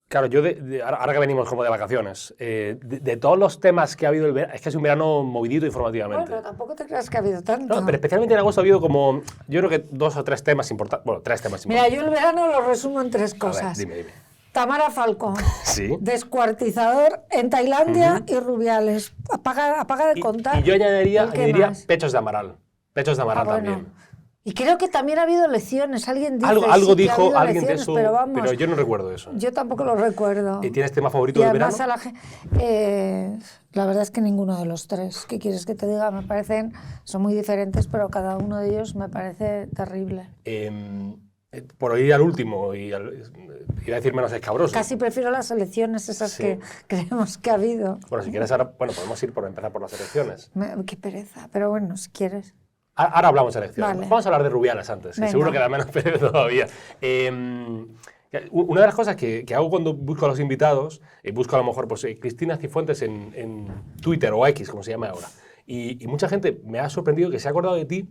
Claro, yo ahora que venimos como de vacaciones, de todos los temas que ha habido el verano, es que es un verano movidito informativamente. Bueno, tampoco te creas que ha habido tanto. No, pero especialmente en agosto ha habido como, yo creo que 2 o 3 temas importantes. Bueno, 3 temas Mira, importantes. yo el verano lo resumo en 3 cosas. A ver, dime. Tamara Falcó, Sí. descuartizador en Tailandia y Rubiales. Apaga de contar. Y yo añadiría más? pechos de Amaral. Pechos de Amaral también. Y creo que también ha habido elecciones. Alguien dice algo sí, dijo ha alguien de eso, pero, vamos, pero yo no recuerdo eso. Yo tampoco lo recuerdo. ¿Y tienes tema favorito y del además verano? La verdad es que ninguno de los 3. ¿Qué quieres que te diga? Me parecen, son muy diferentes, pero cada uno de ellos me parece terrible. Por ir al último, iba a decir menos escabroso. Casi prefiero las elecciones esas que creemos que ha habido. Bueno, si quieres ahora, podemos empezar por las elecciones. Qué pereza, pero bueno, si quieres. Ahora hablamos de elecciones. Vale. Vamos a hablar de Rubiales antes, que seguro que da menos pereza todavía. Una de las cosas que hago cuando busco a los invitados, busco a lo mejor pues, Cristina Cifuentes en Twitter o X, como se llama ahora. Y mucha gente me ha sorprendido que se ha acordado de ti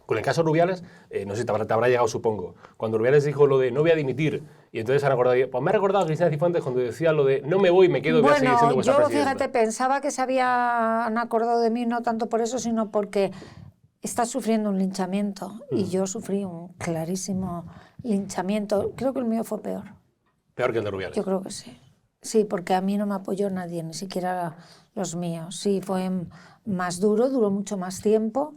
con el caso Rubiales. No sé si te habrá llegado, supongo. Cuando Rubiales dijo lo de no voy a dimitir, y entonces han acordado, pues me ha recordado a Cristina Cifuentes cuando decía lo de no me voy, me quedo, voy a seguir siendo vuestra presidenta. Fíjate, pensaba que se habían acordado de mí no tanto por eso, sino porque está sufriendo un linchamiento y yo sufrí un clarísimo linchamiento. Creo que el mío fue peor. ¿Peor que el de Rubiales? Yo creo que sí. Sí, porque a mí no me apoyó nadie, ni siquiera los míos. Sí, fue más duro, duró mucho más tiempo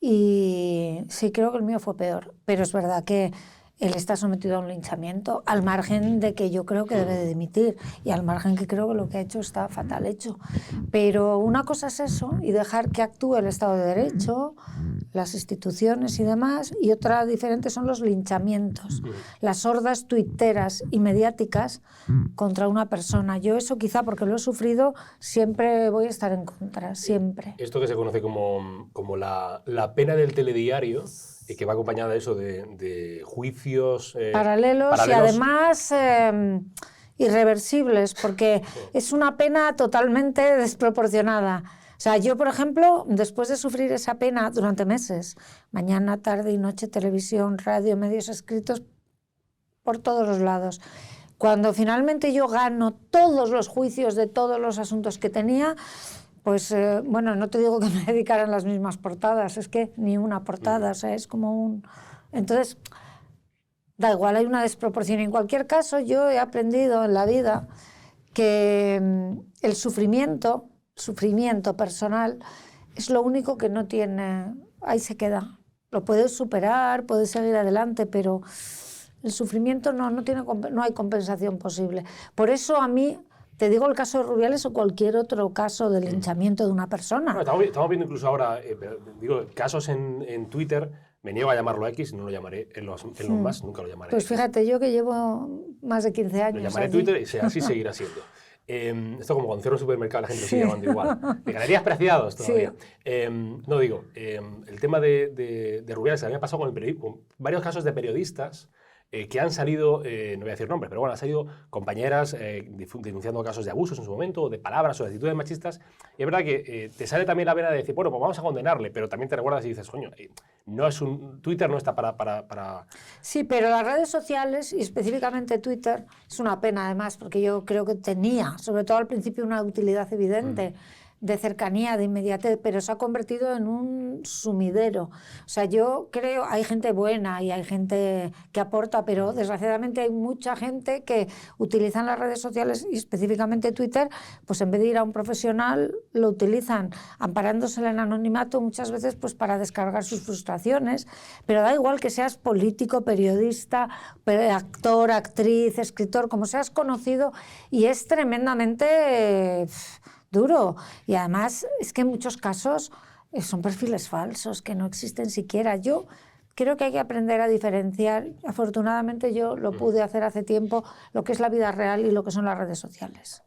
y sí, creo que el mío fue peor. Pero es verdad que él está sometido a un linchamiento, al margen de que yo creo que debe de dimitir y al margen que creo que lo que ha hecho está fatal hecho. Pero una cosa es eso y dejar que actúe el Estado de Derecho, las instituciones y demás, y otra diferente son los linchamientos, las hordas tuiteras y mediáticas contra una persona. Yo eso quizá porque lo he sufrido siempre voy a estar en contra, siempre. Esto que se conoce como la pena del telediario, y que va acompañada de eso, de juicios paralelos y además irreversibles, porque es una pena totalmente desproporcionada. O sea, yo, por ejemplo, después de sufrir esa pena durante meses, mañana, tarde y noche, televisión, radio, medios escritos, por todos los lados, cuando finalmente yo gano todos los juicios de todos los asuntos que tenía, pues, bueno, no te digo que me dedicaran las mismas portadas, es que ni una portada, o sea, es como un... Entonces, da igual, hay una desproporción. En cualquier caso, yo he aprendido en la vida que el sufrimiento personal es lo único que no tiene... Ahí se queda. Lo puedes superar, puedes seguir adelante, pero el sufrimiento no hay compensación posible. Por eso a mí... Te digo el caso de Rubiales o cualquier otro caso de linchamiento de una persona. No, estamos viendo incluso ahora, casos en Twitter, me niego a llamarlo X, no lo llamaré en los más, nunca lo llamaré Pues X. fíjate, yo que llevo más de 15 años. Lo llamaré Twitter y así seguirá siendo. Esto como cuando cierro un supermercado la gente lo sigue llamando igual. De galerías preciados todavía. Sí. El tema de Rubiales, a mí me ha pasado con varios casos de periodistas que han salido, no voy a decir nombres, pero bueno, han salido compañeras denunciando casos de abusos en su momento, o de palabras o de actitudes machistas, y es verdad que te sale también la vena de decir, bueno, pues vamos a condenarle, pero también te recuerdas y dices, coño, Twitter no está para... Sí, pero las redes sociales, y específicamente Twitter, es una pena además, porque yo creo que tenía, sobre todo al principio, una utilidad evidente, de cercanía, de inmediatez, pero se ha convertido en un sumidero. O sea, yo creo, hay gente buena y hay gente que aporta, pero desgraciadamente hay mucha gente que utilizan las redes sociales y específicamente Twitter, pues en vez de ir a un profesional, lo utilizan amparándose en el anonimato muchas veces pues para descargar sus frustraciones, pero da igual que seas político, periodista, actor, actriz, escritor, como seas conocido, y es tremendamente... duro. Y además es que en muchos casos son perfiles falsos que no existen siquiera. Yo creo que hay que aprender a diferenciar. Afortunadamente yo lo pude hacer hace tiempo, lo que es la vida real y lo que son las redes sociales.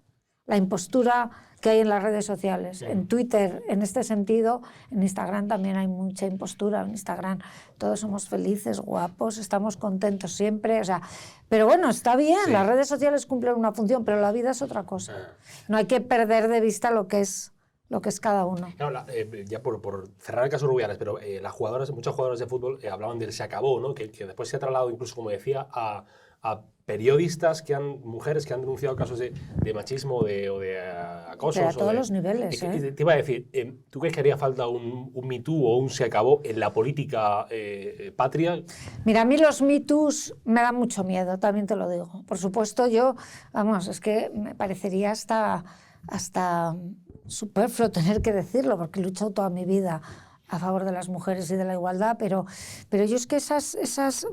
La impostura que hay en las redes sociales. En Twitter, en este sentido, en Instagram también hay mucha impostura. En Instagram todos somos felices, guapos, estamos contentos siempre. O sea, pero bueno, está bien, las redes sociales cumplen una función, pero la vida es otra cosa. No hay que perder de vista lo que es cada uno. Claro, ya por cerrar el caso Rubiales, pero muchos jugadores de fútbol hablaban del se acabó, ¿no? Que después se ha trasladado incluso, como decía, a periodistas mujeres que han denunciado casos de machismo o de acoso. Pero a todos los niveles. Te iba a decir, ¿tú crees que haría falta un Me Too o un Se Acabó en la política patria? Mira, a mí los Me Toos me dan mucho miedo, también te lo digo. Por supuesto, es que me parecería hasta superfluo tener que decirlo, porque he luchado toda mi vida a favor de las mujeres y de la igualdad, pero yo es que esas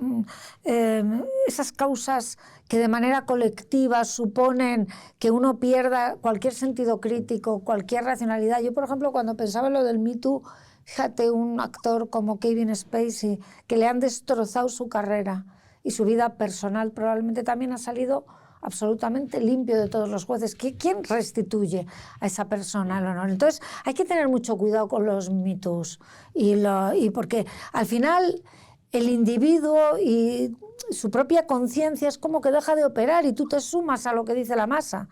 causas que de manera colectiva suponen que uno pierda cualquier sentido crítico, cualquier racionalidad. Yo, por ejemplo, cuando pensaba en lo del Me Too, fíjate, un actor como Kevin Spacey, que le han destrozado su carrera y su vida personal, probablemente también ha salido absolutamente limpio de todos los jueces. ¿Quién restituye a esa persona el honor? Entonces hay que tener mucho cuidado con los mitos y porque al final el individuo y su propia conciencia es como que deja de operar y tú te sumas a lo que dice la masa.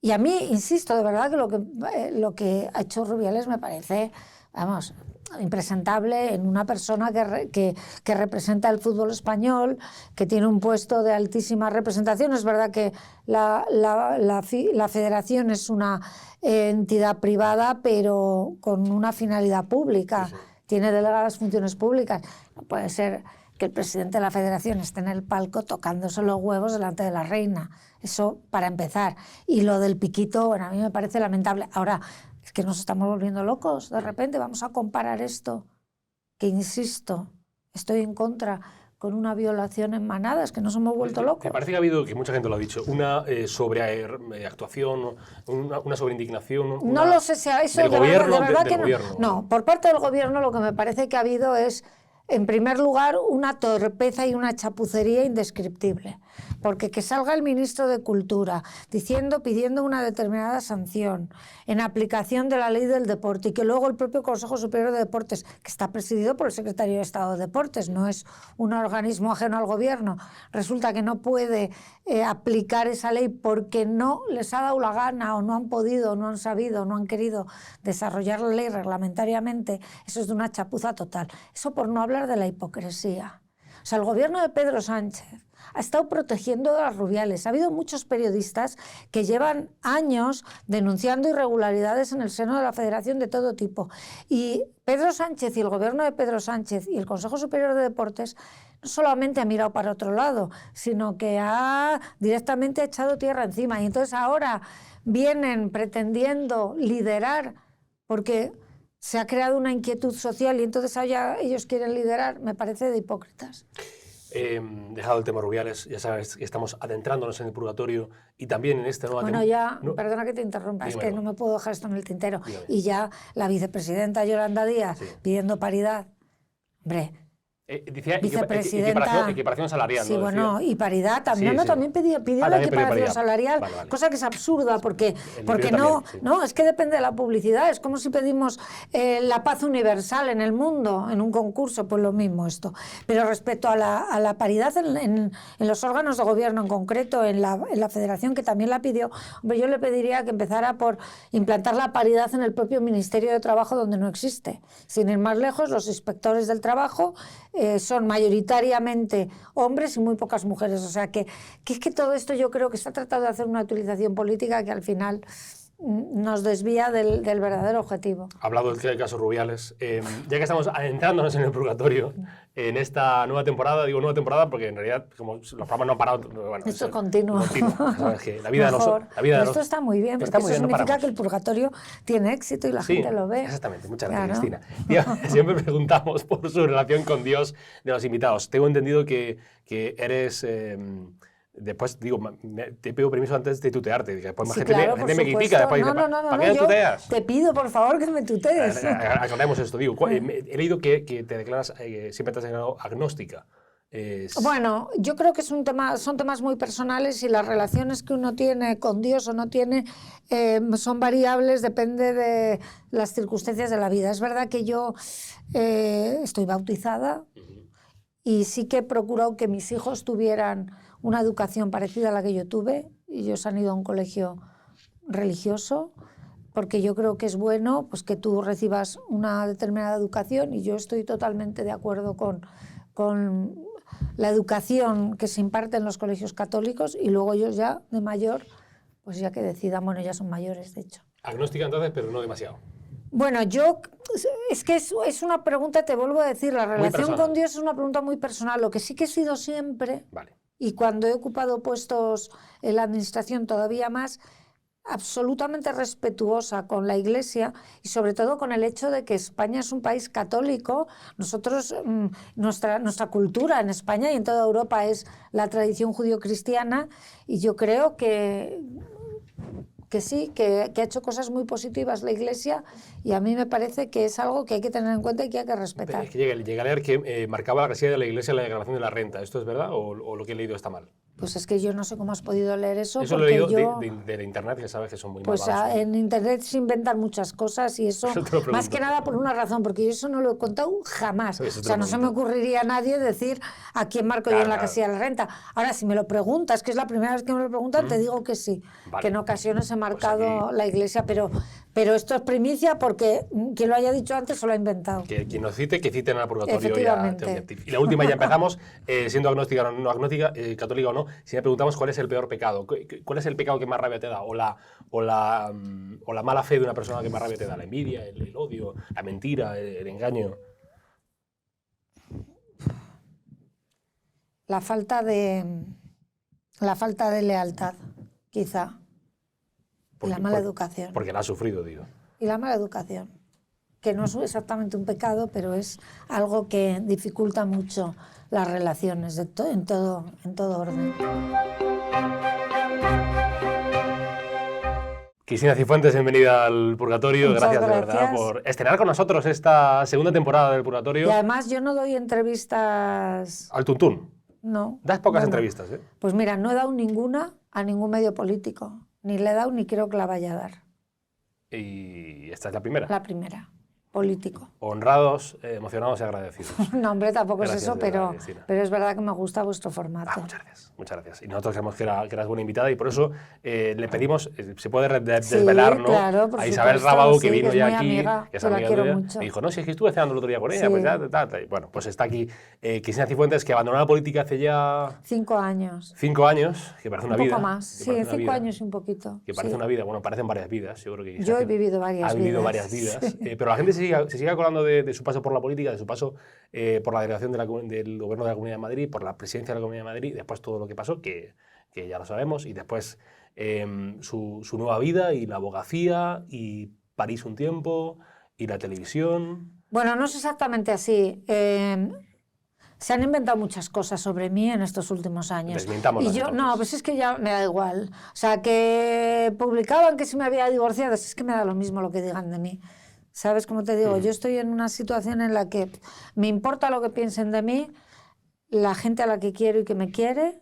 Y a mí, insisto, de verdad que lo que ha hecho Rubiales me parece, impresentable en una persona que representa el fútbol español, que tiene un puesto de altísima representación. Es verdad que la federación es una entidad privada, pero con una finalidad pública. Sí. Tiene delegadas funciones públicas. No puede ser que el presidente de la federación esté en el palco tocándose los huevos delante de la reina. Eso para empezar. Y lo del piquito, bueno, a mí me parece lamentable. Ahora, es que nos estamos volviendo locos. De repente vamos a comparar esto, que insisto, estoy en contra, con una violación en manadas, que nos hemos vuelto locos. Me parece que ha habido, que mucha gente lo ha dicho, una sobreactuación, una sobreindignación. No lo sé si eso del gobierno, de verdad que no. Gobierno. No, por parte del gobierno lo que me parece que ha habido es, en primer lugar, una torpeza y una chapucería indescriptible. Porque que salga el ministro de Cultura pidiendo una determinada sanción en aplicación de la ley del deporte y que luego el propio Consejo Superior de Deportes, que está presidido por el secretario de Estado de Deportes, no es un organismo ajeno al gobierno, resulta que no puede aplicar esa ley porque no les ha dado la gana o no han podido, no han sabido, no han querido desarrollar la ley reglamentariamente. Eso es de una chapuza total. Eso por no hablar de la hipocresía. O sea, el gobierno de Pedro Sánchez ha estado protegiendo a las Rubiales. Ha habido muchos periodistas que llevan años denunciando irregularidades en el seno de la Federación de todo tipo. Y Pedro Sánchez y el gobierno de Pedro Sánchez y el Consejo Superior de Deportes no solamente ha mirado para otro lado, sino que ha directamente echado tierra encima. Y entonces ahora vienen pretendiendo liderar porque se ha creado una inquietud social y entonces ahora ellos quieren liderar. Me parece de hipócritas. Dejado el tema Rubiales, ya sabes que estamos adentrándonos en el purgatorio y también en esta nueva... Perdona que te interrumpa, Dímelo. Es que no me puedo dejar esto en el tintero. Dímelo. Y ya la vicepresidenta Yolanda Díaz pidiendo paridad. Hombre, decía vicepresidenta, equiparación salarial. Sí, ¿no? bueno, y paridad también. Sí. También pidió la equiparación salarial, vale. Cosa que es absurda porque no, es que depende de la publicidad. Es como si pedimos la paz universal en el mundo, en un concurso, pues lo mismo esto. Pero respecto a la paridad en los órganos de gobierno, en concreto en la federación, que también la pidió, hombre, yo le pediría que empezara por implantar la paridad en el propio Ministerio de Trabajo, donde no existe. Sin ir más lejos, los inspectores del trabajo son mayoritariamente hombres y muy pocas mujeres. O sea que es que todo esto yo creo que se ha tratado de hacer una utilización política que al final nos desvía del verdadero objetivo. Hablado del caso Rubiales, ya que estamos adentrándonos en el purgatorio, en esta nueva temporada, digo nueva temporada porque en realidad como los programas no han parado... Bueno, esto es continuo. ¿Sabes? Que la vida esto está muy bien, porque eso significa que el purgatorio tiene éxito y la gente lo ve. Exactamente, muchas gracias, Cristina. Siempre preguntamos por su relación con Dios de los invitados. Tengo entendido que eres... Después, digo, te pido permiso antes de tutearte. Después sí, gente me critica. Después no, ¿para qué tuteas? Te pido, por favor, que me tutees. Aclaremos esto. Digo, he leído que te declaras, siempre te has declarado agnóstica. Bueno, yo creo que son temas muy personales y las relaciones que uno tiene con Dios o no tiene son variables, depende de las circunstancias de la vida. Es verdad que yo estoy bautizada y sí que he procurado que mis hijos tuvieran una educación parecida a la que yo tuve. Ellos han ido a un colegio religioso porque yo creo que es bueno pues, que tú recibas una determinada educación y yo estoy totalmente de acuerdo con la educación que se imparte en los colegios católicos y luego ellos ya, de mayor, pues ya que decidan, bueno, ya son mayores, de hecho. Agnóstica entonces, pero no demasiado. Bueno, es que es una pregunta, te vuelvo a decir, la relación con Dios es una pregunta muy personal. Lo que sí que he sido siempre, vale. Y cuando he ocupado puestos en la administración todavía más, absolutamente respetuosa con la Iglesia y sobre todo con el hecho de que España es un país católico. Nosotros, nuestra cultura en España y en toda Europa es la tradición judío-cristiana, y yo creo que sí, que ha hecho cosas muy positivas la Iglesia, y a mí me parece que es algo que hay que tener en cuenta y que hay que respetar. Es que llegué a leer que marcaba la casilla de la Iglesia en la declaración de la renta. ¿Esto es verdad o lo que he leído está mal? Pues es que yo no sé cómo has podido leer eso. Eso lo he leído de internet, que sabes que son muy pues malvados. En internet se inventan muchas cosas y eso más que nada por una razón, porque yo eso no lo he contado jamás. O sea, no se me ocurriría a nadie decir a quién marco yo en la casilla de la renta. Ahora, si me lo preguntas, que es la primera vez que me lo preguntan, te digo que sí, que en ocasiones he marcado la Iglesia, pero esto es primicia porque quien lo haya dicho antes se lo ha inventado. Quien nos cite, que citen al purgatorio. Efectivamente. Y la última ya empezamos, siendo agnóstica o no agnóstica, católica o no, si me preguntamos cuál es el peor pecado, cuál es el pecado que más rabia te da, o la mala fe de una persona que más rabia te da, la envidia, el odio, la mentira, el engaño. La falta de lealtad, quizá. Y la mala educación. Porque la has sufrido, digo. Y la mala educación, que no es exactamente un pecado, pero es algo que dificulta mucho las relaciones en todo orden. Cristina Cifuentes, bienvenida al Purgatorio. Gracias de verdad por estrenar con nosotros esta segunda temporada del Purgatorio. Y además yo no doy entrevistas... ¿Al tuntún? No. Das pocas entrevistas, ¿eh? Pues mira, no he dado ninguna a ningún medio político. Ni le he dado ni creo que la vaya a dar. ¿Y esta es la primera? La primera. Político. Honrados, emocionados y agradecidos. No, hombre, tampoco gracias, es eso, pero es verdad que me gusta vuestro formato. Muchas gracias, muchas gracias. Y nosotros creemos que eras buena invitada y por eso le pedimos, se puede desvelar, ¿no? Claro, a Isabel Rábago, que vino que ya muy aquí, amiga, que es amiga tuya, me dijo, no, si es que estuve cenando el otro día con ella, pues ya, bueno, pues está aquí Cristina Cifuentes, que abandonó la política hace ya... 5 años. 5 años, que parece una vida. Un poco más, sí, 5 años y un poquito. Que parece una vida, bueno, parecen varias vidas, yo creo que... Yo he vivido varias vidas. Ha vivido varias vidas, pero la gente se sigue acordando de su paso por la política, de su paso por la delegación del Gobierno de la Comunidad de Madrid, por la presidencia de la Comunidad de Madrid, después todo lo que pasó, que ya lo sabemos, y después su nueva vida y la abogacía y París un tiempo y la televisión. Bueno, no es exactamente así. Se han inventado muchas cosas sobre mí en estos últimos años. Desmintámoslas, y yo, entonces. no, pues es que ya me da igual. O sea, que publicaban que se me había divorciado, es que me da lo mismo lo que digan de mí. ¿Sabes cómo te digo? Yo estoy en una situación en la que me importa lo que piensen de mí, la gente a la que quiero y que me quiere,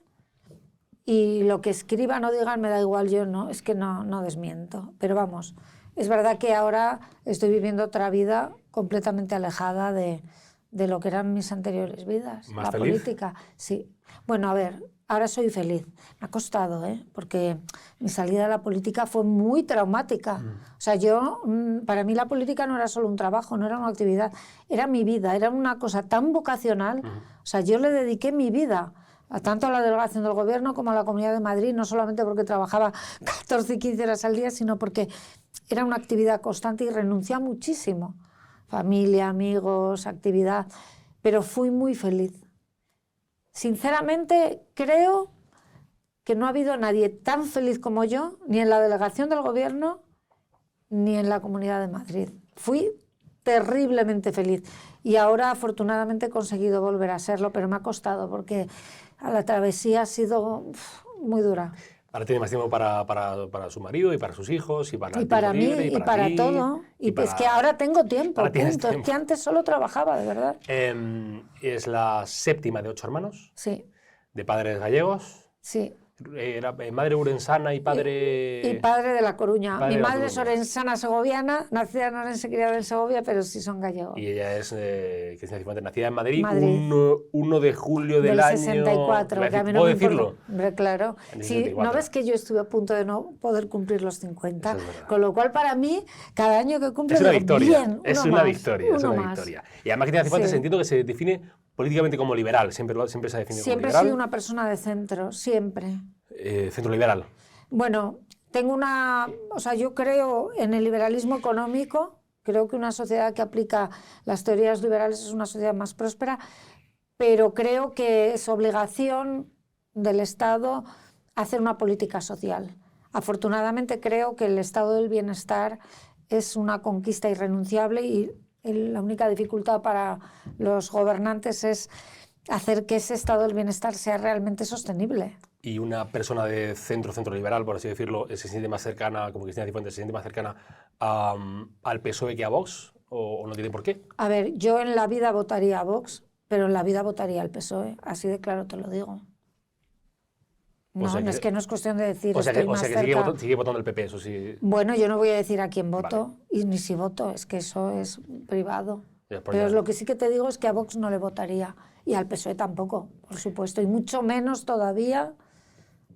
y lo que escriban o digan me da igual, yo no, es que no desmiento. Pero vamos, es verdad que ahora estoy viviendo otra vida completamente alejada de lo que eran mis anteriores vidas. ¿Más la feliz? Política, sí. Bueno, a ver, ahora soy feliz. Me ha costado, porque mi salida de la política fue muy traumática. O sea, para mí la política no era solo un trabajo, no era una actividad, era mi vida, era una cosa tan vocacional. O sea, yo le dediqué mi vida tanto a la delegación del Gobierno como a la Comunidad de Madrid, no solamente porque trabajaba 14 y 15 horas al día, sino porque era una actividad constante y renuncié a muchísimo. Familia, amigos, actividad, pero fui muy feliz. Sinceramente, creo que no ha habido nadie tan feliz como yo, ni en la delegación del Gobierno, ni en la Comunidad de Madrid. Fui terriblemente feliz y ahora afortunadamente he conseguido volver a serlo, pero me ha costado porque la travesía ha sido muy dura. Ahora tiene más tiempo para su marido y para sus hijos y para mí y para ti, todo. Y es que ahora tengo tiempo, punto. Es que antes solo trabajaba, de verdad. Es la séptima de 8 hermanos. Sí. De padres gallegos. Sí. Era madre urensana y padre... Y padre de La Coruña. Padre Mi de La madre es Coruña. orensana segoviana, nacida en Orense, criada en Segovia, pero sí son gallegos. Y ella es Cristina Cifuentes, nacida en Madrid, Madrid. 1 de julio del año... 64. Que a mí no ¿Puedo me decirlo? importa. Hombre, claro. Sí, ¿no ves que yo estuve a punto de no poder cumplir los 50? Es Con lo cual, para mí, cada año que cumplo, es una digo, victoria. bien, es uno una más, victoria. Es uno una más. victoria. Y además Cristina Cifuentes Sí. entiendo que se define políticamente como liberal, siempre se ha definido como liberal. Siempre he sido una persona de centro, siempre. Centro liberal. Bueno, yo creo en el liberalismo económico, creo que una sociedad que aplica las teorías liberales es una sociedad más próspera, pero creo que es obligación del Estado hacer una política social. Afortunadamente creo que el estado del bienestar es una conquista irrenunciable y la única dificultad para los gobernantes es hacer que ese estado del bienestar sea realmente sostenible. ¿Y una persona de centro liberal, por así decirlo, se siente más cercana, como Cristina Cifuentes, se siente más cercana al PSOE que a Vox? ¿O no tiene por qué? A ver, yo en la vida votaría a Vox, pero en la vida votaría al PSOE, así de claro te lo digo. No, es que no es cuestión de decir estoy más cerca. Sigue votando el PP, eso sí. Bueno, yo no voy a decir a quién voto, y ni si voto, es que eso es privado. Pero lo que sí que te digo es que a Vox no le votaría, y al PSOE tampoco, por supuesto, y mucho menos todavía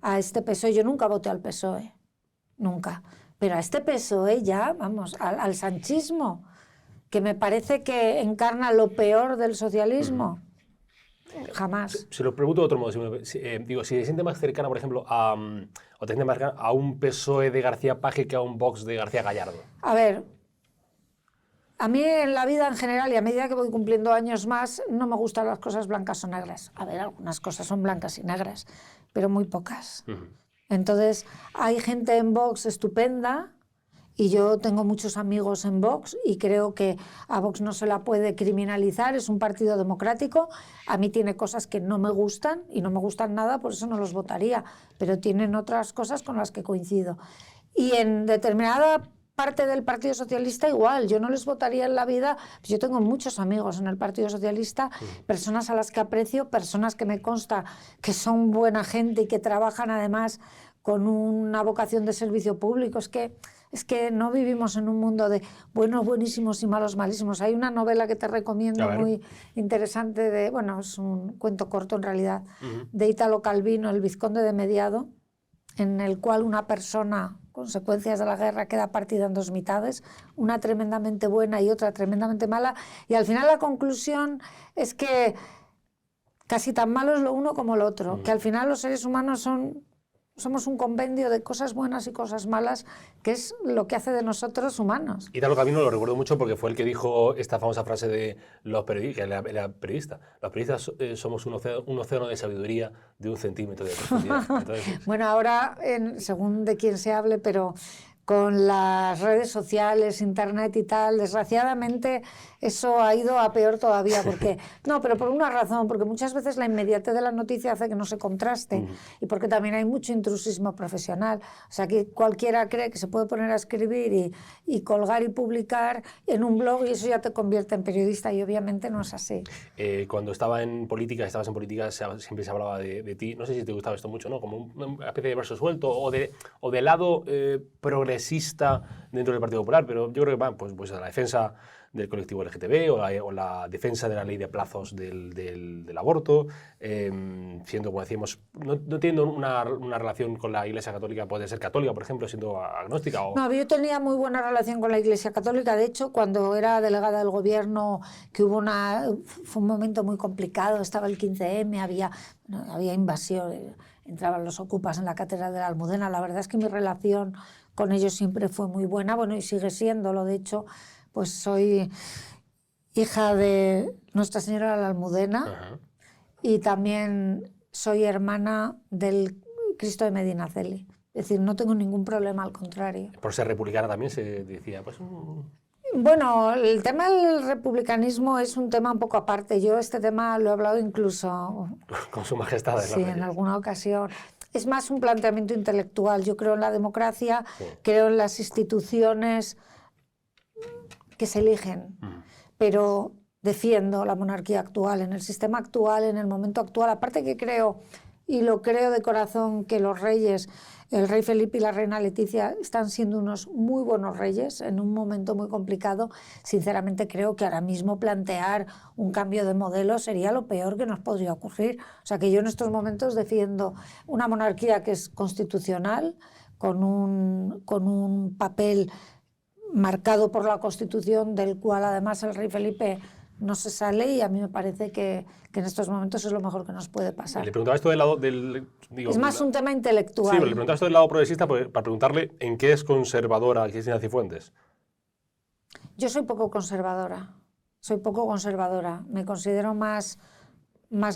a este PSOE. Yo nunca voté al PSOE, nunca. Pero a este PSOE ya, vamos, al sanchismo, que me parece que encarna lo peor del socialismo. Jamás. Se lo pregunto de otro modo. Si se siente más cercana, por ejemplo, o te siente más cercana a un PSOE de García Paje que a un Vox de García Gallardo. A ver, a mí en la vida en general y a medida que voy cumpliendo años más, no me gustan las cosas blancas o negras. A ver, algunas cosas son blancas y negras, pero muy pocas. Entonces, hay gente en Vox estupenda. Y yo tengo muchos amigos en Vox y creo que a Vox no se la puede criminalizar, es un partido democrático. A mí tiene cosas que no me gustan y no me gustan nada, por eso no los votaría, pero tienen otras cosas con las que coincido. Y en determinada parte del Partido Socialista igual, yo no les votaría en la vida. Yo tengo muchos amigos en el Partido Socialista, personas a las que aprecio, personas que me consta que son buena gente y que trabajan además con una vocación de servicio público. Es que no vivimos en un mundo de buenos buenísimos y malos malísimos. Hay una novela que te recomiendo muy interesante, es un cuento corto en realidad, de Italo Calvino, El Vizconde de Mediado, en el cual una persona, consecuencias de la guerra, queda partida en dos mitades, una tremendamente buena y otra tremendamente mala, y al final la conclusión es que casi tan malo es lo uno como lo otro, que al final los seres humanos somos un compendio de cosas buenas y cosas malas, que es lo que hace de nosotros humanos. Italo Calvino lo recuerdo mucho porque fue el que dijo esta famosa frase de los periodistas, que era periodista. Los periodistas somos un océano de sabiduría de 1 centímetro de profundidad. Entonces, bueno, ahora, según de quién se hable, pero con las redes sociales, internet y tal, desgraciadamente eso ha ido a peor todavía, porque no, pero por una razón, porque muchas veces la inmediatez de la noticia hace que no se contraste y porque también hay mucho intrusismo profesional. O sea, que cualquiera cree que se puede poner a escribir y colgar y publicar en un blog y eso ya te convierte en periodista, y obviamente no es así. Cuando estabas en política, siempre se hablaba de ti, no sé si te gustaba esto mucho, ¿no? Como una especie de verso suelto o de lado progresista dentro del Partido Popular, pero yo creo que pues a la defensa del colectivo LGTB o la defensa de la ley de plazos del aborto, siendo, como decíamos, no teniendo una relación con la Iglesia Católica, puede ser católica, por ejemplo, siendo agnóstica. No, yo tenía muy buena relación con la Iglesia Católica. De hecho, cuando era delegada del gobierno, que fue un momento muy complicado, estaba el 15M, había invasión, entraban los ocupas en la Catedral de la Almudena. La verdad es que mi relación con ellos siempre fue muy buena, y sigue siéndolo. De hecho, pues soy hija de Nuestra Señora de la Almudena y también soy hermana del Cristo de Medinaceli. Es decir, no tengo ningún problema, al contrario. Por ser republicana también se decía, pues... Bueno, el tema del republicanismo es un tema un poco aparte. Yo este tema lo he hablado incluso... Con su majestad. Sí, en alguna ocasión. Es más un planteamiento intelectual. Yo creo en la democracia, creo en las instituciones que se eligen, pero defiendo la monarquía actual, en el sistema actual, en el momento actual. Aparte que creo, y lo creo de corazón, que los reyes, el rey Felipe y la reina Leticia, están siendo unos muy buenos reyes en un momento muy complicado. Sinceramente creo que ahora mismo plantear un cambio de modelo sería lo peor que nos podría ocurrir. O sea que yo en estos momentos defiendo una monarquía que es constitucional, con un papel marcado por la Constitución, del cual además el rey Felipe no se sale y a mí me parece que en estos momentos es lo mejor que nos puede pasar. Le preguntaba esto del lado del... Digo, es más un tema intelectual. Sí, pero le preguntaba esto del lado progresista para preguntarle en qué es conservadora Cristina Cifuentes. Yo soy poco conservadora. Me considero más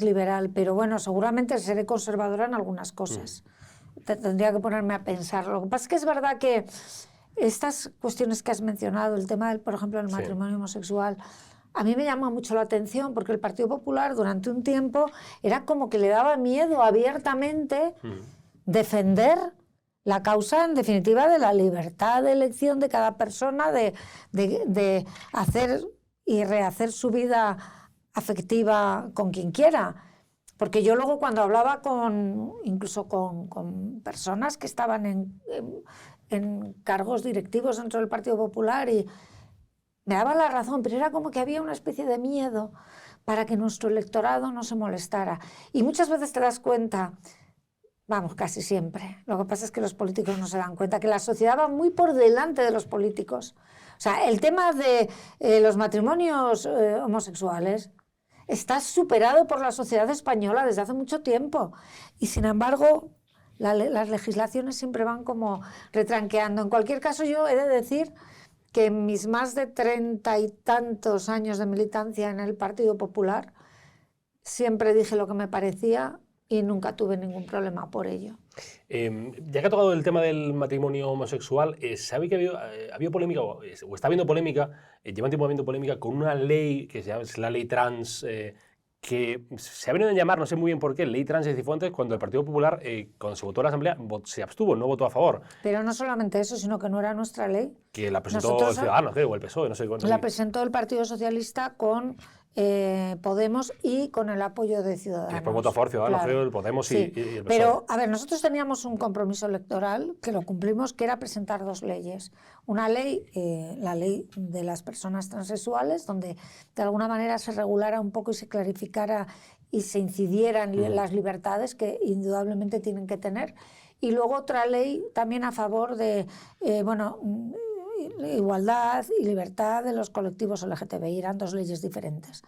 liberal, pero bueno, seguramente seré conservadora en algunas cosas. Tendría que ponerme a pensar. Lo que pasa es que es verdad que estas cuestiones que has mencionado, el tema, por ejemplo, del matrimonio homosexual, a mí me llama mucho la atención porque el Partido Popular durante un tiempo era como que le daba miedo abiertamente defender la causa, en definitiva, de la libertad de elección de cada persona, de hacer y rehacer su vida afectiva con quien quiera. Porque yo luego cuando hablaba incluso con personas que estaban en cargos directivos dentro del Partido Popular y me daban la razón, pero era como que había una especie de miedo para que nuestro electorado no se molestara. Y muchas veces te das cuenta, vamos, casi siempre, lo que pasa es que los políticos no se dan cuenta, que la sociedad va muy por delante de los políticos. O sea, el tema de los matrimonios homosexuales está superado por la sociedad española desde hace mucho tiempo. Y sin embargo, las legislaciones siempre van como retranqueando. En cualquier caso, yo he de decir que en mis más de 30 y tantos años de militancia en el Partido Popular, siempre dije lo que me parecía y nunca tuve ningún problema por ello. Ya que ha tocado el tema del matrimonio homosexual, ¿sabe que ha habido polémica, o está habiendo polémica, lleva un tiempo habiendo polémica con una ley que se llama la ley trans, que se ha venido a llamar, no sé muy bien por qué, ley trans de Cifuentes, cuando el Partido Popular, cuando se votó en la Asamblea, se abstuvo, no votó a favor. Pero no solamente eso, sino que no era nuestra ley. Que la presentó Ciudadanos, o el PSOE, no sé cuánto. La presentó el Partido Socialista con Podemos y con el apoyo de Ciudadanos. Que después votó a favor Ciudadanos, creo, el Podemos y el PSOE. Pero, a ver, nosotros teníamos un compromiso electoral que lo cumplimos, que era presentar dos leyes. Una ley, la ley de las personas transexuales, donde de alguna manera se regulara un poco y se clarificara y se incidieran las libertades que indudablemente tienen que tener. Y luego otra ley también a favor de, igualdad y libertad de los colectivos LGTBI, eran dos leyes diferentes.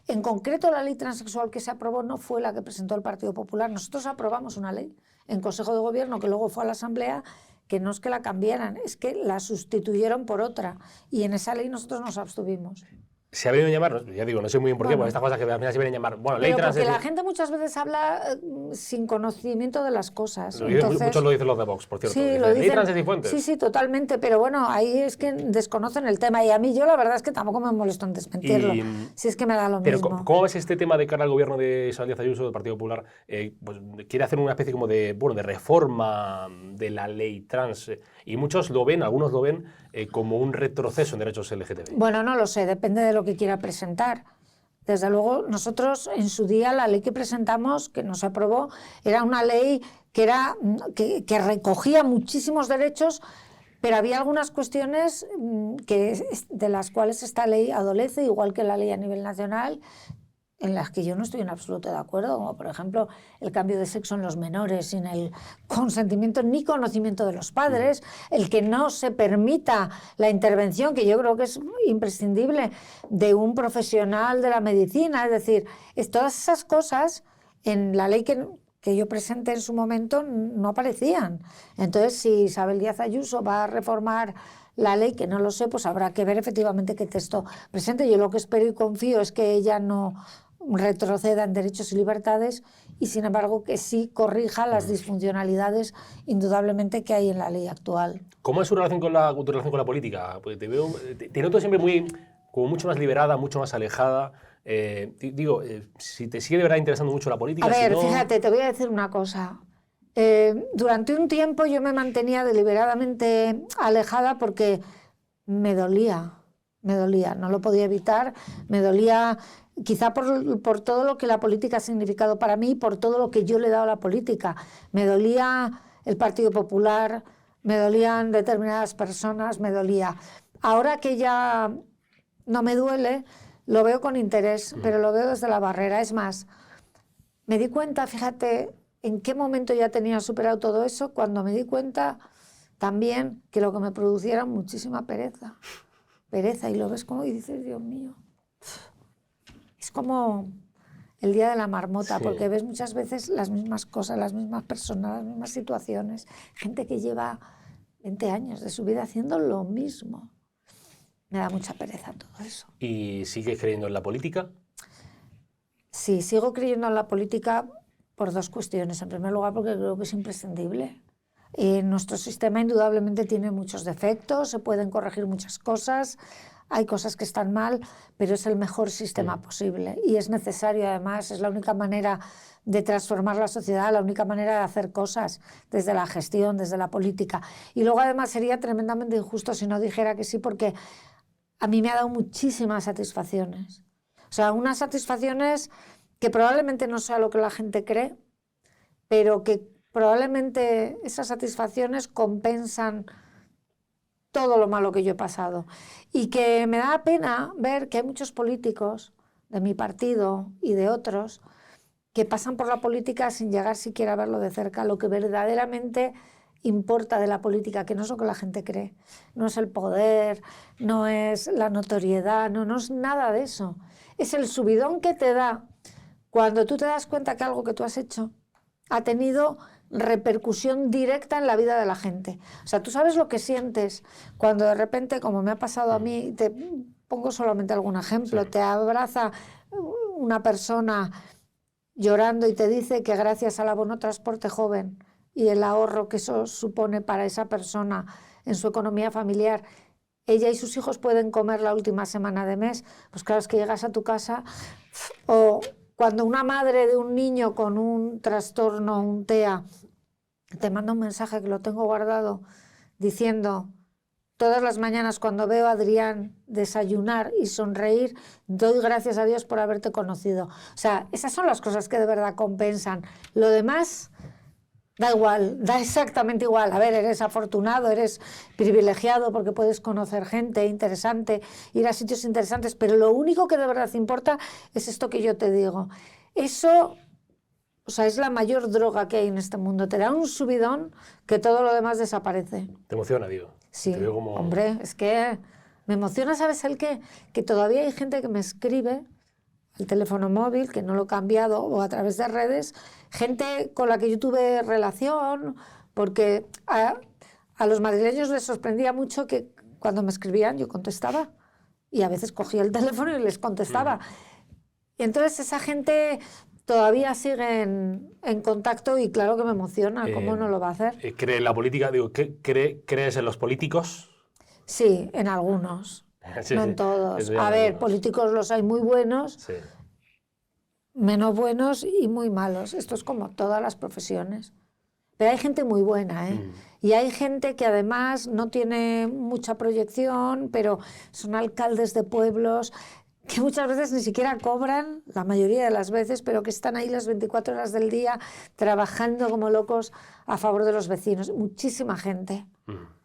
En concreto, la ley transexual que se aprobó no fue la que presentó el Partido Popular. Nosotros aprobamos una ley en Consejo de Gobierno que luego fue a la Asamblea, que no es que la cambiaran, es que la sustituyeron por otra. Y en esa ley nosotros nos abstuvimos. Se ha venido a llamar, ya digo, no sé muy bien por qué, porque estas cosas que al final se vienen a llamar. Bueno, ley trans. Porque la gente muchas veces habla sin conocimiento de las cosas. Muchos lo dicen los de Vox, por cierto. Sí, lo dicen, ley trans de Cifuentes. Sí, totalmente, pero bueno, ahí es que desconocen el tema y a mí yo la verdad es que tampoco me molesto en desmentirlo, si es que me da lo mismo. Pero ¿cómo ves este tema de cara al gobierno de Isabel Díaz Ayuso, del Partido Popular? Pues quiere hacer una especie como de reforma de la ley trans y muchos lo ven, algunos lo ven como un retroceso en derechos LGTBI. Bueno, no lo sé, depende de lo que quiera presentar. Desde luego, nosotros en su día la ley que presentamos, que no se aprobó, era una ley que recogía muchísimos derechos, pero había algunas cuestiones de las cuales esta ley adolece, igual que la ley a nivel nacional, en las que yo no estoy en absoluto de acuerdo, como por ejemplo el cambio de sexo en los menores sin el consentimiento ni conocimiento de los padres, el que no se permita la intervención, que yo creo que es imprescindible, de un profesional de la medicina. Es decir, todas esas cosas en la ley que yo presenté en su momento no aparecían. Entonces, si Isabel Díaz Ayuso va a reformar la ley, que no lo sé, pues habrá que ver efectivamente qué texto presente. Yo lo que espero y confío es que ella no retroceda en derechos y libertades y, sin embargo, que sí corrija las disfuncionalidades indudablemente que hay en la ley actual. ¿Cómo es tu relación con la política? Pues te noto siempre como mucho más liberada, mucho más alejada. Si te sigue de verdad interesando mucho la política... A ver, fíjate, te voy a decir una cosa. Durante un tiempo yo me mantenía deliberadamente alejada porque me dolía, no lo podía evitar, me dolía quizá por todo lo que la política ha significado para mí, por todo lo que yo le he dado a la política. Me dolía el Partido Popular, me dolían determinadas personas, me dolía. Ahora que ya no me duele, lo veo con interés, pero lo veo desde la barrera. Es más, me di cuenta, fíjate, en qué momento ya tenía superado todo eso, cuando me di cuenta también que lo que me producía era muchísima pereza, y lo ves como y dices, Dios mío. es como el día de la marmota, Sí. porque ves muchas veces las mismas cosas, las mismas personas, las mismas situaciones, gente que lleva 20 años de su vida haciendo lo mismo. Me da mucha pereza todo eso. ¿Y sigues creyendo en la política? Sí, sigo creyendo en la política por dos cuestiones. En primer lugar, porque creo que es imprescindible. Nuestro sistema indudablemente tiene muchos defectos, se pueden corregir muchas cosas, hay cosas que están mal, pero es el mejor sistema posible y es necesario además, es la única manera de transformar la sociedad, la única manera de hacer cosas desde la gestión, desde la política. Y luego además sería tremendamente injusto si no dijera que sí, porque a mí me ha dado muchísimas satisfacciones. O sea, unas satisfacciones que probablemente no sea lo que la gente cree, pero que probablemente esas satisfacciones compensan todo lo malo que yo he pasado. Y que me da pena ver que hay muchos políticos de mi partido y de otros que pasan por la política sin llegar siquiera a verlo de cerca. Lo que verdaderamente importa de la política, que no es lo que la gente cree. No es el poder, no es la notoriedad, no es nada de eso. Es el subidón que te da cuando tú te das cuenta que algo que tú has hecho ha tenido repercusión directa en la vida de la gente. O sea, tú sabes lo que sientes cuando de repente, como me ha pasado a mí, te pongo solamente algún ejemplo, te abraza una persona llorando y te dice que gracias al abono transporte joven y el ahorro que eso supone para esa persona en su economía familiar, ella y sus hijos pueden comer la última semana de mes. Pues claro, es que llegas a tu casa o cuando una madre de un niño con un trastorno, un TEA, te manda un mensaje que lo tengo guardado diciendo: todas las mañanas cuando veo a Adrián desayunar y sonreír, doy gracias a Dios por haberte conocido. O sea, esas son las cosas que de verdad compensan. Lo demás da igual, da exactamente igual. A ver, eres afortunado, eres privilegiado porque puedes conocer gente interesante, ir a sitios interesantes, pero lo único que de verdad importa es esto que yo te digo. Eso, o sea, es la mayor droga que hay en este mundo. Te da un subidón que todo lo demás desaparece. ¿Te emociona, digo? Sí, Te veo como... hombre, es que me emociona, ¿sabes el qué? Que todavía hay gente que me escribe al teléfono móvil, que no lo he cambiado, o a través de redes, gente con la que yo tuve relación, porque a los madrileños les sorprendía mucho que cuando me escribían yo contestaba, y a veces cogía el teléfono y les contestaba. Y entonces esa gente todavía sigue en contacto y claro que me emociona, ¿cómo no lo va a hacer? ¿Cree en la política? Digo, ¿crees en los políticos? Sí, en algunos. Sí, No sí, en todos. eso ya A en ver, algunos. políticos los hay muy buenos, Sí. menos buenos y muy malos. Esto es como todas las profesiones. Pero hay gente muy buena, ¿eh? Y hay gente que además no tiene mucha proyección, pero son alcaldes de pueblos que muchas veces ni siquiera cobran, la mayoría de las veces, pero que están ahí las 24 horas del día trabajando como locos a favor de los vecinos. Muchísima gente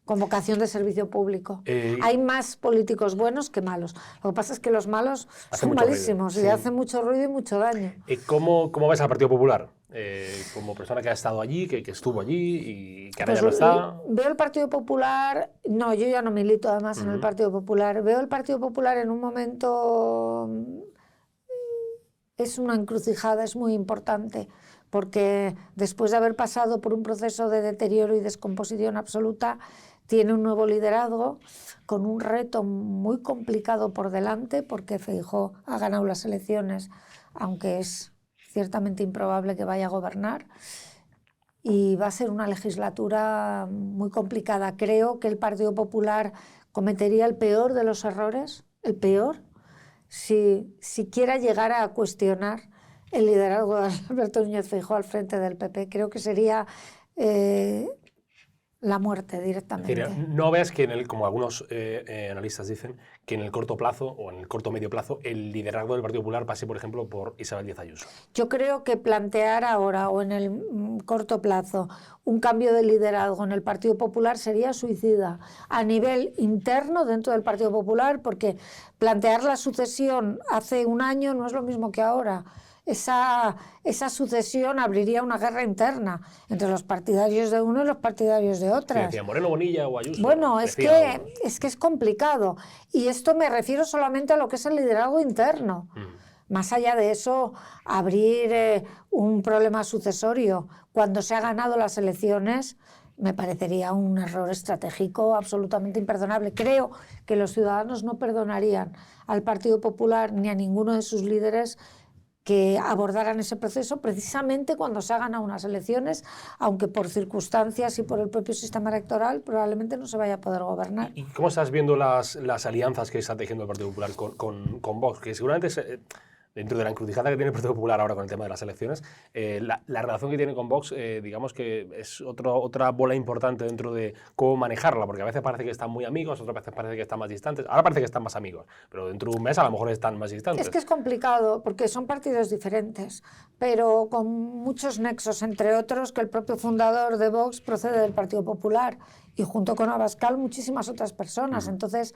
con vocación de servicio público. Hay más políticos buenos que malos. Lo que pasa es que los malos son mucho ruido, malísimos y sí. hacen mucho ruido y mucho daño. ¿Cómo ves al Partido Popular? Como persona que ha estado allí, que estuvo allí y que ahora Pues ya no está. veo el Partido Popular, no, yo ya no milito además en el Partido Popular, veo el Partido Popular en un momento, es una encrucijada, es muy importante, porque después de haber pasado por un proceso de deterioro y descomposición absoluta, tiene un nuevo liderazgo con un reto muy complicado por delante, porque Feijóo ha ganado las elecciones, aunque es ciertamente improbable que vaya a gobernar. Y va a ser una legislatura muy complicada. Creo que el Partido Popular cometería el peor de los errores, el peor, si siquiera llegara a cuestionar el liderazgo de Alberto Núñez Feijóo al frente del PP. Creo que sería la muerte directamente. Mira, no veas que, como algunos analistas dicen, que en el corto plazo o en el corto medio plazo el liderazgo del Partido Popular pase, por ejemplo, por Isabel Díaz Ayuso. Yo creo que plantear ahora o en el corto plazo un cambio de liderazgo en el Partido Popular sería suicida a nivel interno dentro del Partido Popular, porque plantear la sucesión hace un año no es lo mismo que ahora. Esa sucesión abriría una guerra interna entre los partidarios de uno y los partidarios de otras. Sí, decía Moreno Bonilla o Ayuso. Bueno, es que es complicado. Y esto me refiero solamente a lo que es el liderazgo interno. Más allá de eso, abrir un problema sucesorio cuando se ha ganado las elecciones me parecería un error estratégico absolutamente imperdonable. Creo que los ciudadanos no perdonarían al Partido Popular ni a ninguno de sus líderes que abordaran ese proceso precisamente cuando se hagan unas elecciones, aunque por circunstancias y por el propio sistema electoral probablemente no se vaya a poder gobernar. ¿Y cómo estás viendo las alianzas que está tejiendo el Partido Popular con Vox? Que seguramente dentro de la encrucijada que tiene el Partido Popular ahora con el tema de las elecciones, la relación que tiene con Vox, digamos que es otra bola importante dentro de cómo manejarla, porque a veces parece que están muy amigos, otras veces parece que están más distantes. Ahora parece que están más amigos, pero dentro de un mes a lo mejor están más distantes. Es que es complicado, porque son partidos diferentes, pero con muchos nexos, entre otros que el propio fundador de Vox procede del Partido Popular, y junto con Abascal muchísimas otras personas. Entonces,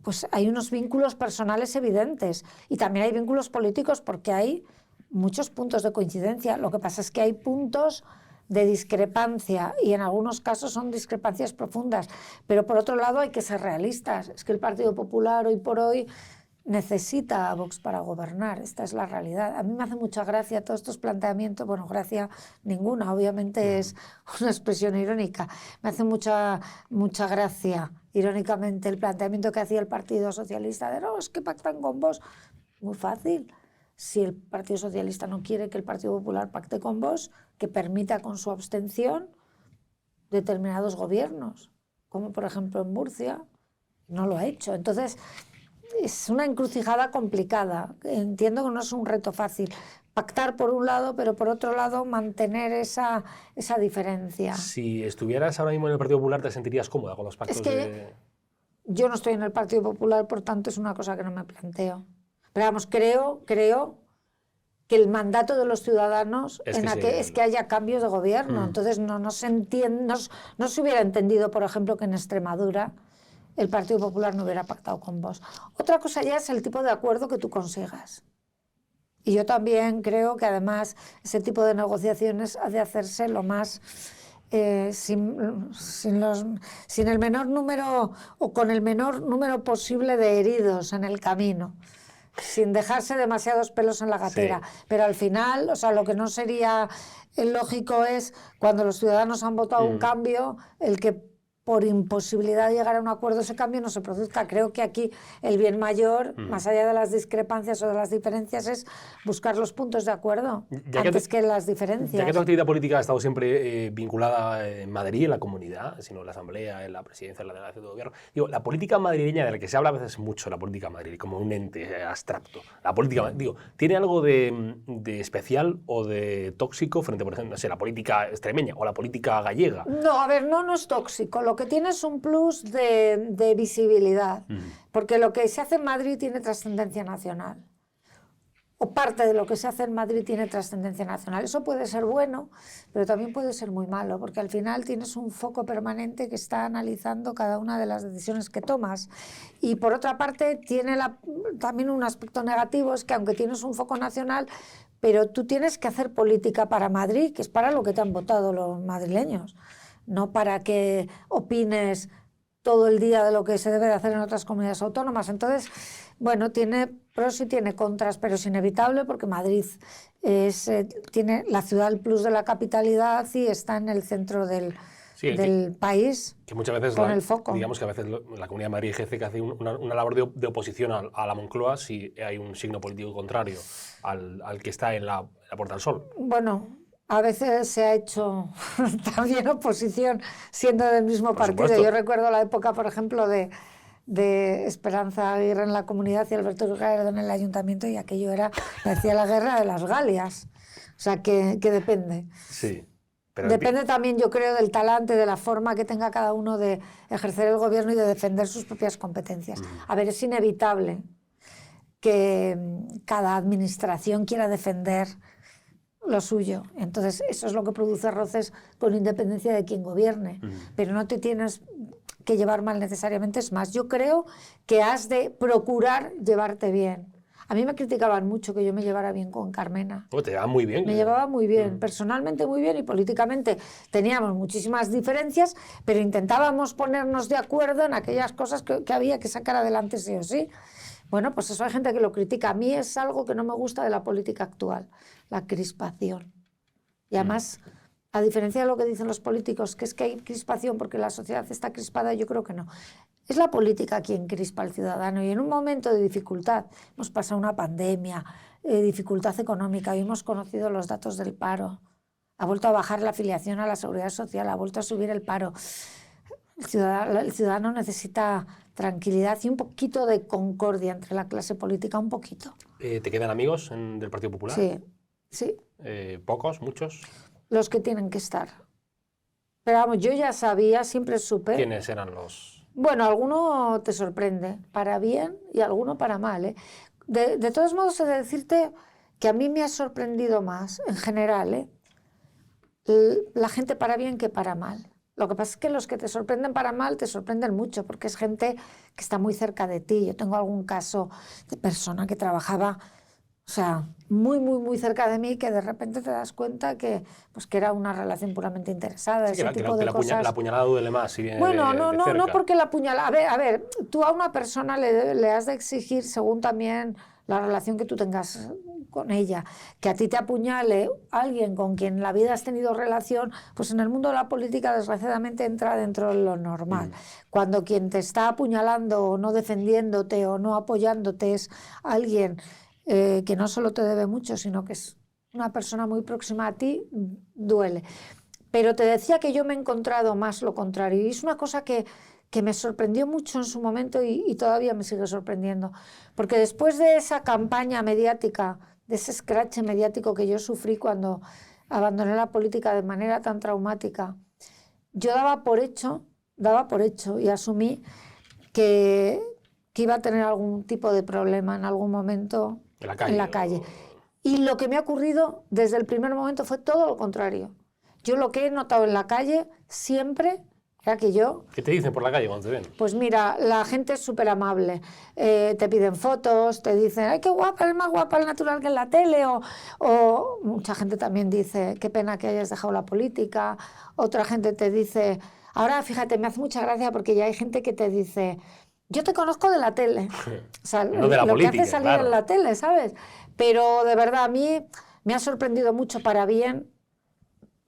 pues hay unos vínculos personales evidentes y también hay vínculos políticos porque hay muchos puntos de coincidencia. Lo que pasa es que hay puntos de discrepancia y en algunos casos son discrepancias profundas. Pero por otro lado hay que ser realistas. Es que el Partido Popular hoy por hoy necesita a Vox para gobernar. Esta es la realidad. A mí me hace mucha gracia todos estos planteamientos. Bueno, gracia ninguna, obviamente es una expresión irónica. Me hace mucha gracia, irónicamente, el planteamiento que hacía el Partido Socialista de no, es que pactan con Vox. Muy fácil. Si el Partido Socialista no quiere que el Partido Popular pacte con Vox, que permita con su abstención determinados gobiernos, como por ejemplo en Murcia, no lo ha hecho. Entonces, es una encrucijada complicada. Entiendo que no es un reto fácil. Pactar por un lado, pero por otro lado mantener esa diferencia. Si estuvieras ahora mismo en el Partido Popular, ¿te sentirías cómoda con los pactos? Es que yo no estoy en el Partido Popular, por tanto es una cosa que no me planteo. Pero vamos, creo que el mandato de los ciudadanos es que haya cambios de gobierno. Entonces no se hubiera entendido, por ejemplo, que en Extremadura el Partido Popular no hubiera pactado con Vox. Otra cosa ya es el tipo de acuerdo que tú consigas. Y yo también creo que además ese tipo de negociaciones ha de hacerse lo más sin el menor número o con el menor número posible de heridos en el camino, sin dejarse demasiados pelos en la gatera. Sí. Pero al final, o sea, lo que no sería lógico es cuando los ciudadanos han votado un cambio, el que por imposibilidad de llegar a un acuerdo ese cambio no se produzca. Creo que aquí el bien mayor, más allá de las discrepancias o de las diferencias, es buscar los puntos de acuerdo antes que las diferencias. Ya que tu actividad política ha estado siempre vinculada en Madrid, en la comunidad, sino en la Asamblea, en la presidencia, en la delegación de gobierno, digo, la política madrileña, de la que se habla a veces mucho, la política madrileña, como un ente abstracto, la política, digo, ¿tiene algo de especial o de tóxico frente, por ejemplo, no sé, la política extremeña o la política gallega? No, a ver, no es tóxico. Lo que tiene es un plus de visibilidad, porque lo que se hace en Madrid tiene trascendencia nacional, o parte de lo que se hace en Madrid tiene trascendencia nacional. Eso puede ser bueno, pero también puede ser muy malo, porque al final tienes un foco permanente que está analizando cada una de las decisiones que tomas. Y por otra parte, tiene también un aspecto negativo, es que aunque tienes un foco nacional, pero tú tienes que hacer política para Madrid, que es para lo que te han votado los madrileños. No para que opines todo el día de lo que se debe de hacer en otras comunidades autónomas. Entonces, bueno, tiene pros y tiene contras, pero es inevitable porque Madrid tiene la ciudad el plus de la capitalidad y está en el centro del país, que muchas veces con el foco. Digamos que a veces la Comunidad de Madrid ejerce que hace una labor de oposición a la Moncloa si hay un signo político contrario al que está en la Puerta del Sol. Bueno, a veces se ha hecho también oposición siendo del mismo partido. Yo recuerdo la época, por ejemplo, de Esperanza Aguirre en la comunidad y Alberto Ricardo en el ayuntamiento, y aquello parecía la guerra de las Galias. O sea, que depende. Sí. Pero depende también, yo creo, del talante, de la forma que tenga cada uno de ejercer el gobierno y de defender sus propias competencias. A ver, es inevitable que cada administración quiera defender lo suyo. Entonces, eso es lo que produce roces con independencia de quien gobierne. Pero no te tienes que llevar mal necesariamente. Es más, yo creo que has de procurar llevarte bien. A mí me criticaban mucho que yo me llevara bien con Carmena. Te llevaba muy bien. Me llevaba muy bien, personalmente muy bien, y políticamente teníamos muchísimas diferencias, pero intentábamos ponernos de acuerdo en aquellas cosas que había que sacar adelante sí o sí. Bueno, pues eso hay gente que lo critica. A mí es algo que no me gusta de la política actual, la crispación. Y además, a diferencia de lo que dicen los políticos, que es que hay crispación porque la sociedad está crispada, yo creo que no. Es la política quien crispa al ciudadano, y en un momento de dificultad, hemos pasado una pandemia, dificultad económica, y hemos conocido los datos del paro, ha vuelto a bajar la afiliación a la seguridad social, ha vuelto a subir el paro. El ciudadano necesita tranquilidad y un poquito de concordia entre la clase política, un poquito. ¿Te quedan amigos del Partido Popular? Sí, sí. ¿Pocos? ¿Muchos? Los que tienen que estar. Pero vamos, yo ya sabía, siempre supe... ¿Quiénes eran los...? Bueno, alguno te sorprende, para bien, y alguno para mal, ¿eh? De todos modos, he de decirte que a mí me ha sorprendido más, en general, la gente para bien que para mal. Lo que pasa es que los que te sorprenden para mal te sorprenden mucho, porque es gente que está muy cerca de ti. Yo tengo algún caso de persona que trabajaba, o sea, muy, muy, muy cerca de mí, que de repente te das cuenta que, pues, que era una relación puramente interesada, Sí, ese tipo de cosas. La puñalada duele más si viene Bueno, de cerca. no porque la puñalada... A ver, tú a una persona le has de exigir, según también la relación que tú tengas con ella, que a ti te apuñale alguien con quien la vida has tenido relación, pues en el mundo de la política desgraciadamente entra dentro de lo normal. Cuando quien te está apuñalando o no defendiéndote o no apoyándote es alguien que no solo te debe mucho, sino que es una persona muy próxima a ti, duele. Pero te decía que yo me he encontrado más lo contrario, y es una cosa que me sorprendió mucho en su momento y todavía me sigue sorprendiendo. Porque después de esa campaña mediática, de ese escrache mediático que yo sufrí cuando abandoné la política de manera tan traumática, yo daba por hecho y asumí que iba a tener algún tipo de problema en algún momento en la calle. Y lo que me ha ocurrido desde el primer momento fue todo lo contrario. Yo lo que he notado en la calle siempre era que yo... ¿Qué te dicen por la calle cuando te ven? Pues mira, la gente es súper amable. Te piden fotos, te dicen, ¡ay, qué guapa, es más guapa al natural que en la tele! O mucha gente también dice, qué pena que hayas dejado la política. Otra gente te dice... Ahora, fíjate, me hace mucha gracia porque ya hay gente que te dice, yo te conozco de la tele. O sea, no de la lo política, que hace salir claro. en la tele, ¿sabes? Pero de verdad, a mí me ha sorprendido mucho para bien.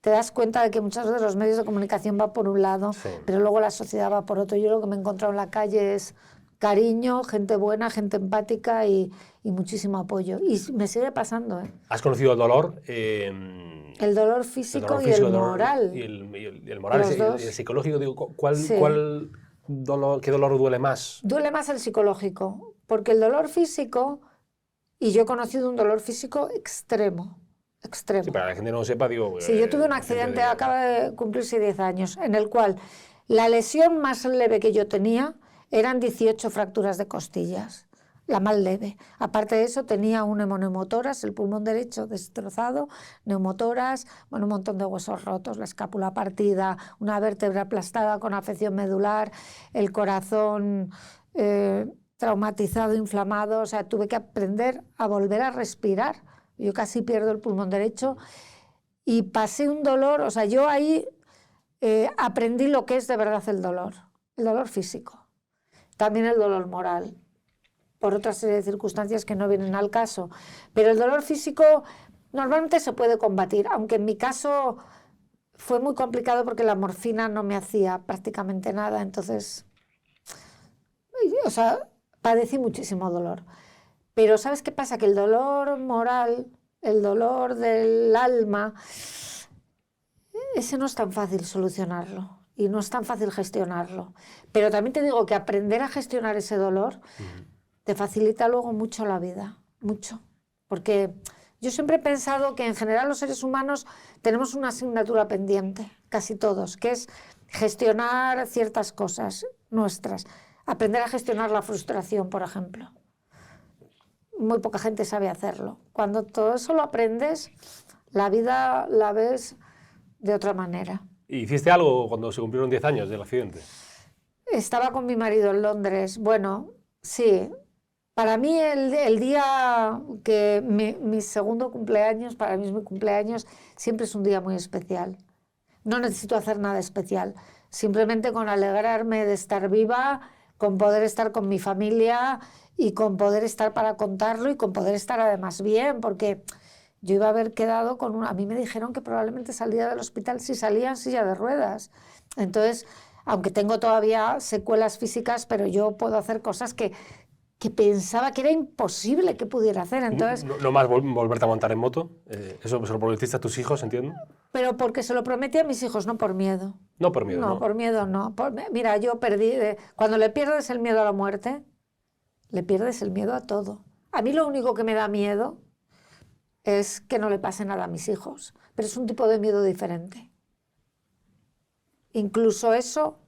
Te das cuenta de que muchas veces los medios de comunicación van por un lado, sí, pero luego la sociedad va por otro. Yo lo que me he encontrado en la calle es cariño, gente buena, gente empática y muchísimo apoyo. Y me sigue pasando, ¿eh? ¿Has conocido el dolor? El dolor físico y el moral. Y el moral, y el psicológico. Digo, ¿qué dolor duele más? Duele más el psicológico, porque el dolor físico, y yo he conocido un dolor físico extremo. Extremo. Sí, para que la gente no lo sepa, digo... Sí, yo tuve un accidente, acaba de cumplirse 10 años, en el cual la lesión más leve que yo tenía eran 18 fracturas de costillas, la más leve. Aparte de eso tenía un hemoneumotórax, el pulmón derecho destrozado, neumotórax, bueno, un montón de huesos rotos, la escápula partida, una vértebra aplastada con afección medular, el corazón traumatizado, inflamado, o sea, tuve que aprender a volver a respirar. Yo casi pierdo el pulmón derecho y pasé un dolor, o sea, yo ahí aprendí lo que es de verdad el dolor físico, también el dolor moral, por otra serie de circunstancias que no vienen al caso. Pero el dolor físico normalmente se puede combatir, aunque en mi caso fue muy complicado porque la morfina no me hacía prácticamente nada, entonces, o sea, padecí muchísimo dolor. Pero ¿sabes qué pasa? Que el dolor moral, el dolor del alma, ese no es tan fácil solucionarlo y no es tan fácil gestionarlo. Pero también te digo que aprender a gestionar ese dolor te facilita luego mucho la vida, mucho. Porque yo siempre he pensado que en general los seres humanos tenemos una asignatura pendiente, casi todos, que es gestionar ciertas cosas nuestras. Aprender a gestionar la frustración, por ejemplo. Muy poca gente sabe hacerlo. Cuando todo eso lo aprendes, la vida la ves de otra manera. ¿Hiciste algo cuando se cumplieron 10 años del accidente? Estaba con mi marido en Londres. Bueno, sí. Para mí el día que mi segundo cumpleaños, para mí es mi cumpleaños, siempre es un día muy especial. No necesito hacer nada especial. Simplemente con alegrarme de estar viva, con poder estar con mi familia y con poder estar para contarlo y con poder estar además bien, porque yo iba a haber quedado con a mí me dijeron que probablemente salía del hospital si salía en silla de ruedas. Entonces, aunque tengo todavía secuelas físicas, pero yo puedo hacer cosas que pensaba que era imposible que pudiera hacer. Entonces, ¿No más volverte a montar en moto? ¿Eso se lo prometiste a tus hijos, entiendo? Pero porque se lo prometí a mis hijos, no por miedo. No por miedo, ¿no? No, por miedo no. Mira, yo perdí... cuando le pierdes el miedo a la muerte, le pierdes el miedo a todo. A mí lo único que me da miedo es que no le pase nada a mis hijos. Pero es un tipo de miedo diferente. Incluso eso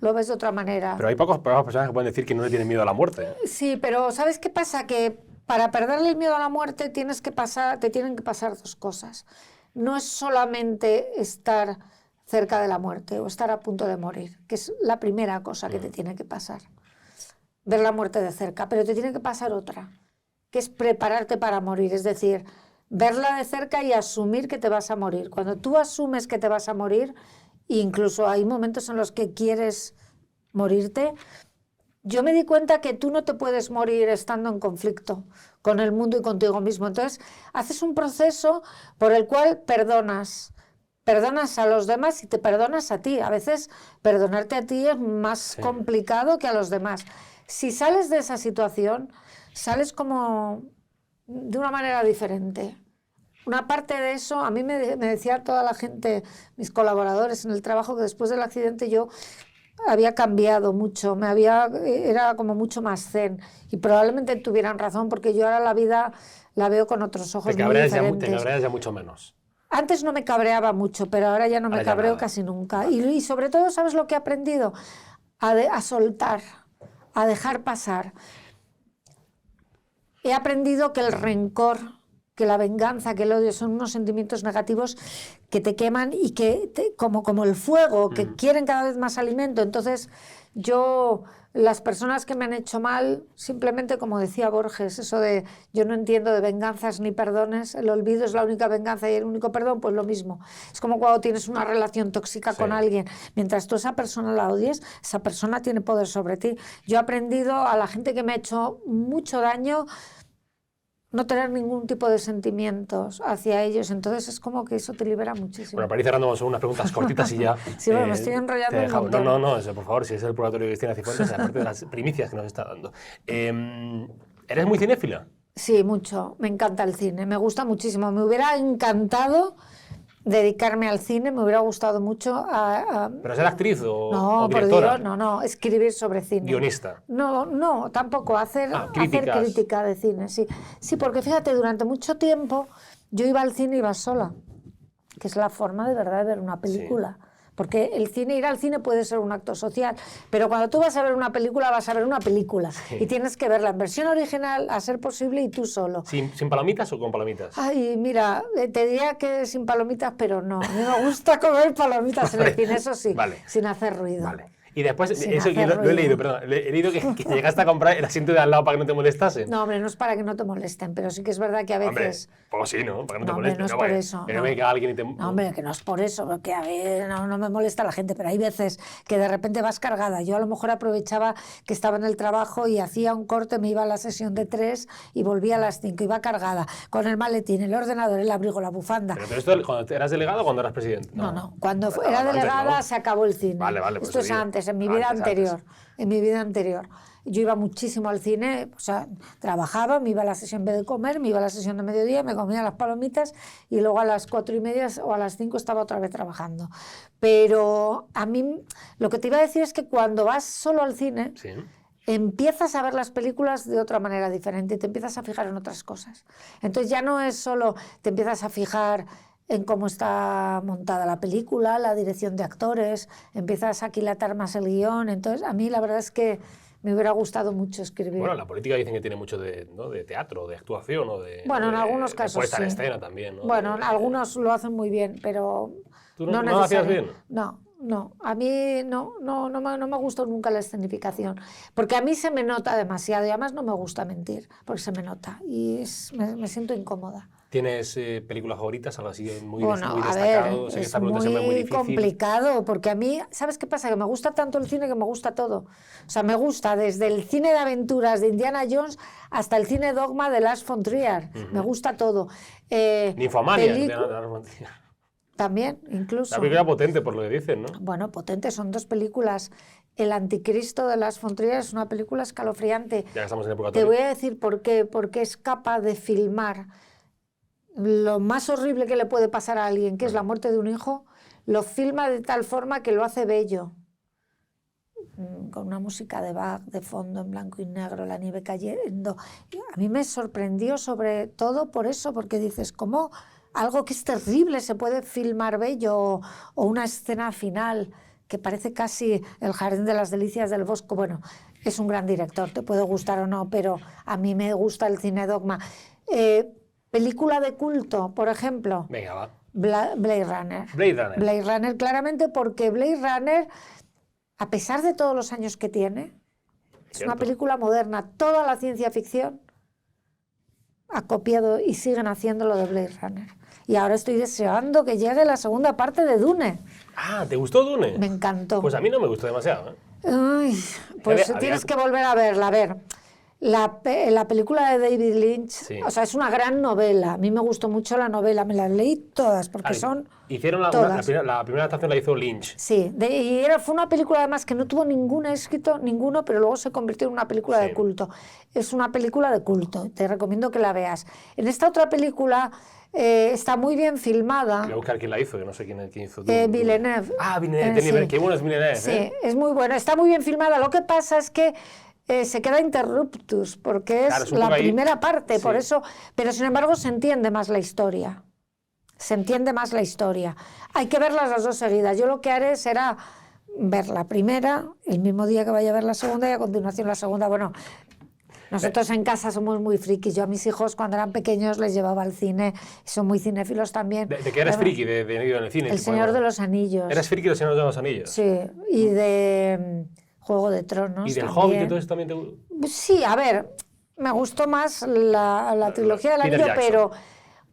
lo ves de otra manera. Pero hay pocas personas que pueden decir que no le tienen miedo a la muerte. Sí, pero ¿sabes qué pasa? Que para perderle el miedo a la muerte te tienen que pasar 2 cosas. No es solamente estar cerca de la muerte o estar a punto de morir, que es la primera cosa que te tiene que pasar. Ver la muerte de cerca, pero te tiene que pasar otra, que es prepararte para morir, es decir, verla de cerca y asumir que te vas a morir. Cuando tú asumes que te vas a morir, incluso hay momentos en los que quieres morirte, yo me di cuenta que tú no te puedes morir estando en conflicto con el mundo y contigo mismo. Entonces, haces un proceso por el cual perdonas a los demás y te perdonas a ti. A veces, perdonarte a ti es más complicado que a los demás. Si sales de esa situación, sales como de una manera diferente. Una parte de eso, a mí me decía toda la gente, mis colaboradores en el trabajo, que después del accidente yo había cambiado mucho, era como mucho más zen, y probablemente tuvieran razón, porque yo ahora la vida la veo con otros ojos muy diferentes. Te cabreas ya mucho menos. Antes no me cabreaba mucho, pero ahora ya no me cabreo casi nunca. Y sobre todo, ¿sabes lo que he aprendido? A soltar, a dejar pasar. He aprendido que el rencor, que la venganza, que el odio son unos sentimientos negativos que te queman y que, como el fuego, que quieren cada vez más alimento. Entonces, las personas que me han hecho mal, simplemente como decía Borges, eso de yo no entiendo de venganzas ni perdones, el olvido es la única venganza y el único perdón, pues lo mismo. Es como cuando tienes una relación tóxica con alguien, mientras tú a esa persona la odies, esa persona tiene poder sobre ti. Yo he aprendido a la gente que me ha hecho mucho daño, no tener ningún tipo de sentimientos hacia ellos, entonces es como que eso te libera muchísimo. Bueno, para ir cerrando vamos a unas preguntas cortitas y ya... Sí, bueno, me estoy enrollando un montón. No, por favor, si es el purgatorio de Cristina Cifuentes, aparte de las primicias que nos está dando. ¿Eres muy cinéfila? Sí, mucho, me encanta el cine, me gusta muchísimo, me hubiera encantado dedicarme al cine, me hubiera gustado mucho ¿Pero ser actriz o por directora? Dios, no, escribir sobre cine. ¿Guionista? No, tampoco, hacer crítica de cine, sí. Sí, porque fíjate, durante mucho tiempo yo iba al cine y iba sola, que es la forma de verdad de ver una película. Sí. Porque ir al cine puede ser un acto social, pero cuando tú vas a ver una película, vas a ver una película. Sí. Y tienes que verla en versión original, a ser posible, y tú solo. ¿Sin palomitas o con palomitas? Ay, mira, te diría que sin palomitas, pero no. A mí me gusta comer palomitas en el cine, eso sí, sin hacer ruido. Vale. Y después, eso yo lo he leído, perdón, he leído que llegaste a comprar el asiento de al lado para que no te molestasen. No, hombre, no es para que no te molesten, pero sí que es verdad que a veces... Hombre, pues sí, ¿no? Para que no te molesten. No es por eso. Que no venga alguien y te... No, hombre, que no es por eso, porque a ver, no me molesta la gente, pero hay veces que de repente vas cargada. Yo a lo mejor aprovechaba que estaba en el trabajo y hacía un corte, me iba a la sesión de 3 y volvía a las 5, iba cargada, con el maletín, el ordenador, el abrigo, la bufanda. ¿Pero esto cuando eras delegado o cuando eras presidente? No, cuando era delegada antes, se acabó el cine. Vale, pues esto es antes, en mi vida anterior. En mi vida anterior. Yo iba muchísimo al cine, o sea, trabajaba, me iba a la sesión en vez de comer, me iba a la sesión de mediodía, me comía las palomitas y luego a las 4:30 o a las 5 estaba otra vez trabajando. Pero a mí lo que te iba a decir es que cuando vas solo al cine, sí, empiezas a ver las películas de otra manera diferente y te empiezas a fijar en otras cosas. Entonces ya no es solo, te empiezas a fijar en cómo está montada la película, la dirección de actores, empiezas a aquilatar más el guión. Entonces, a mí la verdad es que me hubiera gustado mucho escribir. Bueno, la política dicen que tiene mucho de teatro, de actuación o de... Bueno, en algunos casos puesta sí. en escena también, ¿no? Bueno, algunos lo hacen muy bien, pero... ¿Tú no lo hacías bien? No. A mí no me gustó nunca la escenificación, porque a mí se me nota demasiado y además no me gusta mentir, porque se me nota y me siento incómoda. ¿Tienes películas favoritas? Algo así muy, Bueno, muy a destacado. ver, Sé que es esta pregunta siempre es muy muy difícil. complicado, porque a mí, ¿sabes qué pasa? Que me gusta tanto el cine que me gusta todo. O sea, me gusta desde el cine de aventuras de Indiana Jones hasta el cine dogma de Lars von Trier. Me gusta todo. Ninfomania. También, incluso. La película potente, por lo que dicen, ¿no? Bueno, potente, son 2 películas. El Anticristo de Lars von Trier es una película escalofriante. Ya que estamos en el Te purgatorio. voy a decir por qué. Porque es capaz de filmar lo más horrible que le puede pasar a alguien, que es la muerte de un hijo, lo filma de tal forma que lo hace bello. Con una música de Bach de fondo en blanco y negro, la nieve cayendo. A mí me sorprendió sobre todo por eso, porque dices, ¿cómo algo que es terrible se puede filmar bello? O una escena final que parece casi el Jardín de las Delicias del Bosco. Bueno, es un gran director, te puede gustar o no, pero a mí me gusta el cine dogma. Película de culto, por ejemplo. Venga, va. Blade Runner. Blade Runner. Blade Runner, claramente, porque Blade Runner, a pesar de todos los años que tiene, es una película moderna. Toda la ciencia ficción ha copiado y siguen haciendo lo de Blade Runner. Y ahora estoy deseando que llegue la segunda parte de Dune. Ah, ¿te gustó Dune? Me encantó. Pues a mí no me gustó demasiado, ¿eh? Ay, pues tienes que volver a verla. A ver, la película de David Lynch, Sí. o sea, es una gran novela. A mí me gustó mucho la novela, me las leí todas porque son Hicieron la todas. primera adaptación la hizo Lynch. Sí, fue una película además que no tuvo ningún éxito, ninguno, pero luego se convirtió en una película de culto. Es una película de culto, te recomiendo que la veas. En esta otra película está muy bien filmada. Voy a buscar quién la hizo, que no sé quién hizo. Villeneuve. Ah, Villeneuve, sí. qué bueno es Villeneuve. Sí, es muy buena, está muy bien filmada. Lo que pasa es que se queda interruptus, porque es Claro, la ahí. primera parte, Sí. por eso, pero sin embargo se entiende más la historia. Se entiende más la historia. Hay que verlas las 2 seguidas. Yo lo que haré será ver la primera, el mismo día que vaya a ver la segunda y a continuación la segunda. Bueno, nosotros en casa somos muy frikis. Yo a mis hijos cuando eran pequeños les llevaba al cine, son muy cinéfilos también. ¿De qué eres friki de ir en el cine? El Señor de los Anillos. ¿Eres friki del Señor de los Anillos? Sí, y de Juego de Tronos. ¿Y del también. Hobbit entonces también te... Sí, a ver, me gustó más la trilogía del Peter Anillo, Jackson. pero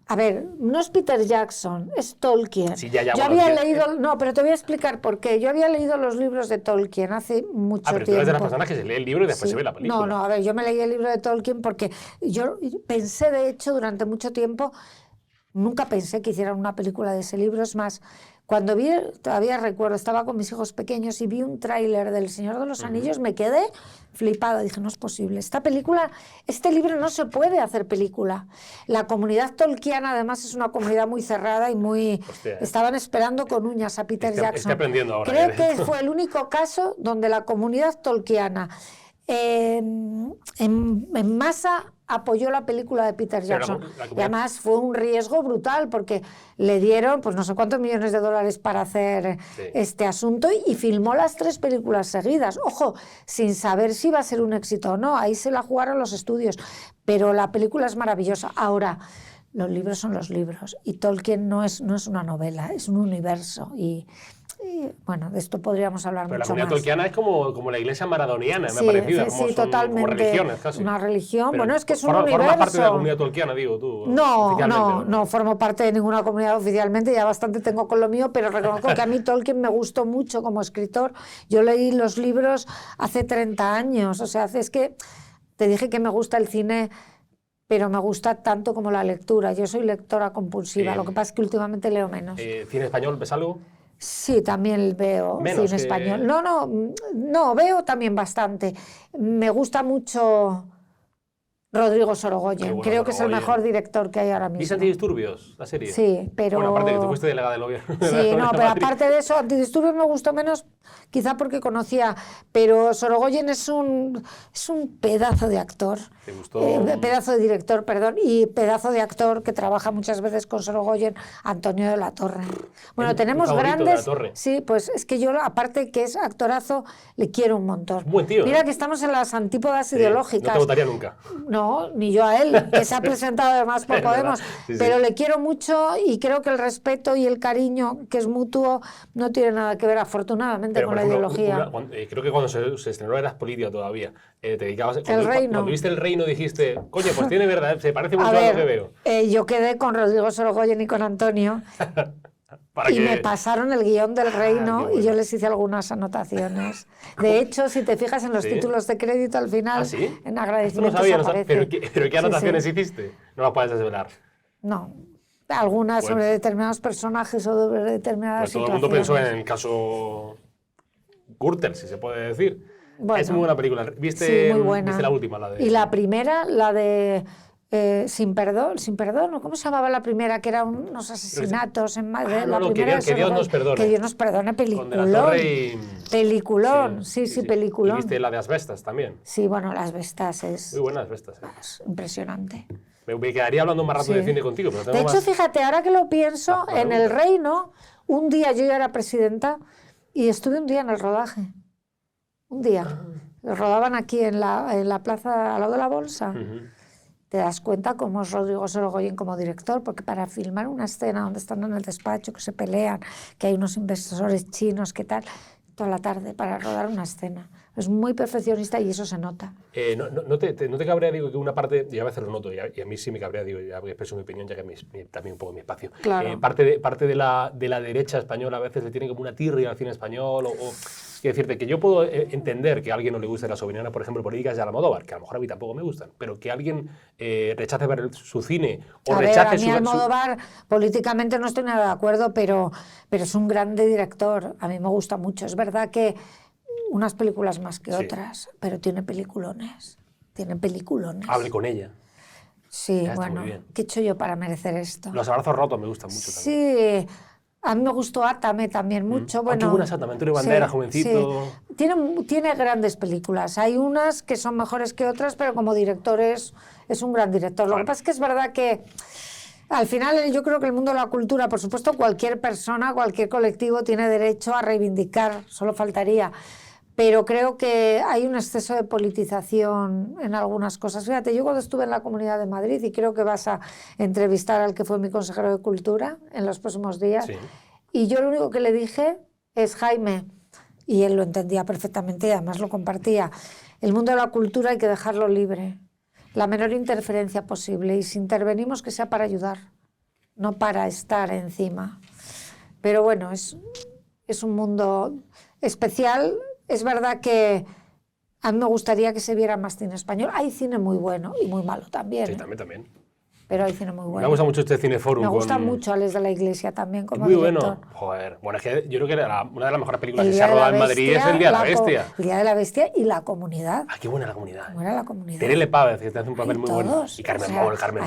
a ver, no es Peter Jackson, es Tolkien. Sí, ya, Yo bueno, había es que- leído, no, pero te voy a explicar por qué. Yo había leído los libros de Tolkien hace mucho Ah, pero tú tiempo. eres de las personas que se lee el libro y después Sí. se ve la película. No, a ver, yo me leí el libro de Tolkien porque yo pensé, de hecho, durante mucho tiempo, nunca pensé que hicieran una película de ese libro. Es más, cuando vi, todavía recuerdo, estaba con mis hijos pequeños y vi un tráiler del Señor de los Anillos, me quedé flipada. Dije, no es posible. Esta película, este libro no se puede hacer película. La comunidad tolkiana, además, es una comunidad muy cerrada y muy... Hostia. Estaban esperando con uñas a Peter Jackson. Estoy aprendiendo ahora. Creo que fue el único caso donde la comunidad tolkiana en masa apoyó la película de Peter Jackson. la comunidad- Y además fue un riesgo brutal porque le dieron pues no sé cuántos millones de dólares para hacer Sí. este asunto y filmó las 3 películas seguidas. Ojo, sin saber si iba a ser un éxito o no. Ahí se la jugaron los estudios. Pero la película es maravillosa. Ahora, los libros son los libros y Tolkien no es una novela, es un universo. Y bueno, de esto podríamos hablar Pero la mucho comunidad más. tolkiana es como la iglesia maradoniana, me Sí, ha parecido. sí, como sí, son totalmente. Como religiones casi. Una religión, Pero bueno, es que es un ¿Formas universo. parte de la comunidad tolkiana, digo tú? No, oficialmente, no formo parte de ninguna comunidad oficialmente, ya bastante tengo con lo mío, pero reconozco que a mí Tolkien me gustó mucho como escritor. Yo leí los libros hace 30 años, o sea, es que te dije que me gusta el cine, pero me gusta tanto como la lectura. Yo soy lectora compulsiva, lo que pasa es que últimamente leo menos. ¿Cine español ves algo? Sí, también veo Menos cine que- español. No, veo también bastante. Me gusta mucho Rodrigo Qué Sorogoyen. bueno, Creo que es el Sorogoyen. mejor director que hay ahora mismo. ¿Viste Antidisturbios, la serie? Sí, pero... Bueno, aparte que tú fuiste delegada del gobierno. Sí, no, pero Madrid. aparte de eso, Antidisturbios me gustó menos, quizá porque conocía, pero Sorogoyen es un pedazo de actor. ¿Te gustó? Pedazo de director, perdón, y pedazo de actor que trabaja muchas veces con Sorogoyen, Antonio de la Torre. Bueno, ¿Tu tenemos favorito de la grandes... Torre? Sí, pues es que yo, aparte que es actorazo, le quiero un montón. Buen tío, Mira ¿eh? que estamos en las antípodas Sí, ideológicas. No te votaría nunca. No, No, ni yo a él, que se ha presentado además por Podemos, pero le quiero mucho y creo que el respeto y el cariño, que es mutuo, no tiene nada que ver, afortunadamente, pero, con por la ejemplo, ideología. creo que cuando se estrenó Eras Política todavía, te dedicabas... El Reino. Cuando viste El Reino dijiste, coño, pues tiene verdad, se parece mucho A ver, lo que veo. Yo quedé con Rodrigo Sorogoyen y con Antonio y me pasaron el guión del Reino bueno. y yo les hice algunas anotaciones. De hecho, si te fijas en los títulos de crédito al final, ¿Sí? en Esto agradecimientos no sabía, aparece. ¿Pero qué anotaciones hiciste? No las puedes desvelar. No, algunas Pues, sobre determinados personajes o sobre determinadas pues todo el situaciones. mundo pensó en el caso Gürtel, si se puede decir. Bueno, es muy buena película. ¿Viste, sí, muy buena. ¿viste la última? La de... Y la primera, la de Sin Perdón, ¿no? ¿Cómo se llamaba la primera? Que eran unos asesinatos en Madrid. Que Dios nos perdone. Que Dios nos perdone, peliculón. Con De la Torre y... Peliculón, sí, peliculón. ¿Y viste la de Asbestas también? Sí, bueno, Las Bestas es... Muy buena Asbestas. Es impresionante. Me quedaría hablando más rato de cine contigo, pero tengo de hecho, más... fíjate, ahora que lo pienso, en El Reino, un día yo ya era presidenta y estuve un día en el rodaje. Un día. Lo rodaban aquí en la plaza al lado de la Bolsa. Te das cuenta cómo es Rodrigo Sorogoyen como director, porque para filmar una escena donde están en el despacho, que se pelean, que hay unos inversores chinos, que tal, toda la tarde para rodar una escena. Es muy perfeccionista y eso se nota. ¿No te cabrea, digo, que una parte, y a veces lo noto, y a mí sí me cabrea, digo, ya expreso mi opinión, ya que también un poco mi espacio. Claro. Parte de la derecha española a veces le tiene como una tirria al cine español, quiero decirte que yo puedo entender que a alguien no le guste las opiniones, por ejemplo, políticas de Almodóvar, que a lo mejor a mí tampoco me gustan, pero que alguien rechace ver su cine o rechace a mí Almodóvar políticamente no estoy nada de acuerdo, pero es un grande director, a mí me gusta mucho. Es verdad que unas películas más que otras, pero tiene peliculones. Hable con ella. Sí, bueno, ¿qué he hecho yo para merecer esto? Los abrazos rotos me gustan mucho también. Sí, a mí me gustó Átame también mucho. Bueno, qué buena Átame, Antonio Banderas, jovencito. Sí. Tiene grandes películas. Hay unas que son mejores que otras, pero como director es un gran director. Lo que pasa es que es verdad que al final yo creo que el mundo de la cultura, por supuesto, cualquier persona, cualquier colectivo tiene derecho a reivindicar, solo faltaría. Pero creo que hay un exceso de politización en algunas cosas. Fíjate, yo cuando estuve en la Comunidad de Madrid, y creo que vas a entrevistar al que fue mi consejero de Cultura en los próximos días, y yo lo único que le dije es, Jaime, y él lo entendía perfectamente y además lo compartía, el mundo de la cultura hay que dejarlo libre, la menor interferencia posible, y si intervenimos que sea para ayudar, no para estar encima. Pero bueno, es un mundo especial. Es verdad que a mí me gustaría que se viera más cine español. Hay cine muy bueno y muy malo también. Sí, también. Pero hay cine muy bueno. Me gusta mucho este Cineforum. Me gusta mucho Alex de la Iglesia también como muy director. Bueno. Joder. Bueno, es que yo creo que una de las mejores películas que se ha rodado en Madrid es El Día de la Bestia. El Día de la Bestia y La Comunidad. Qué buena La Comunidad. Buena La Comunidad. Terele Pávez, que te hace un papel muy bueno. Y Carmen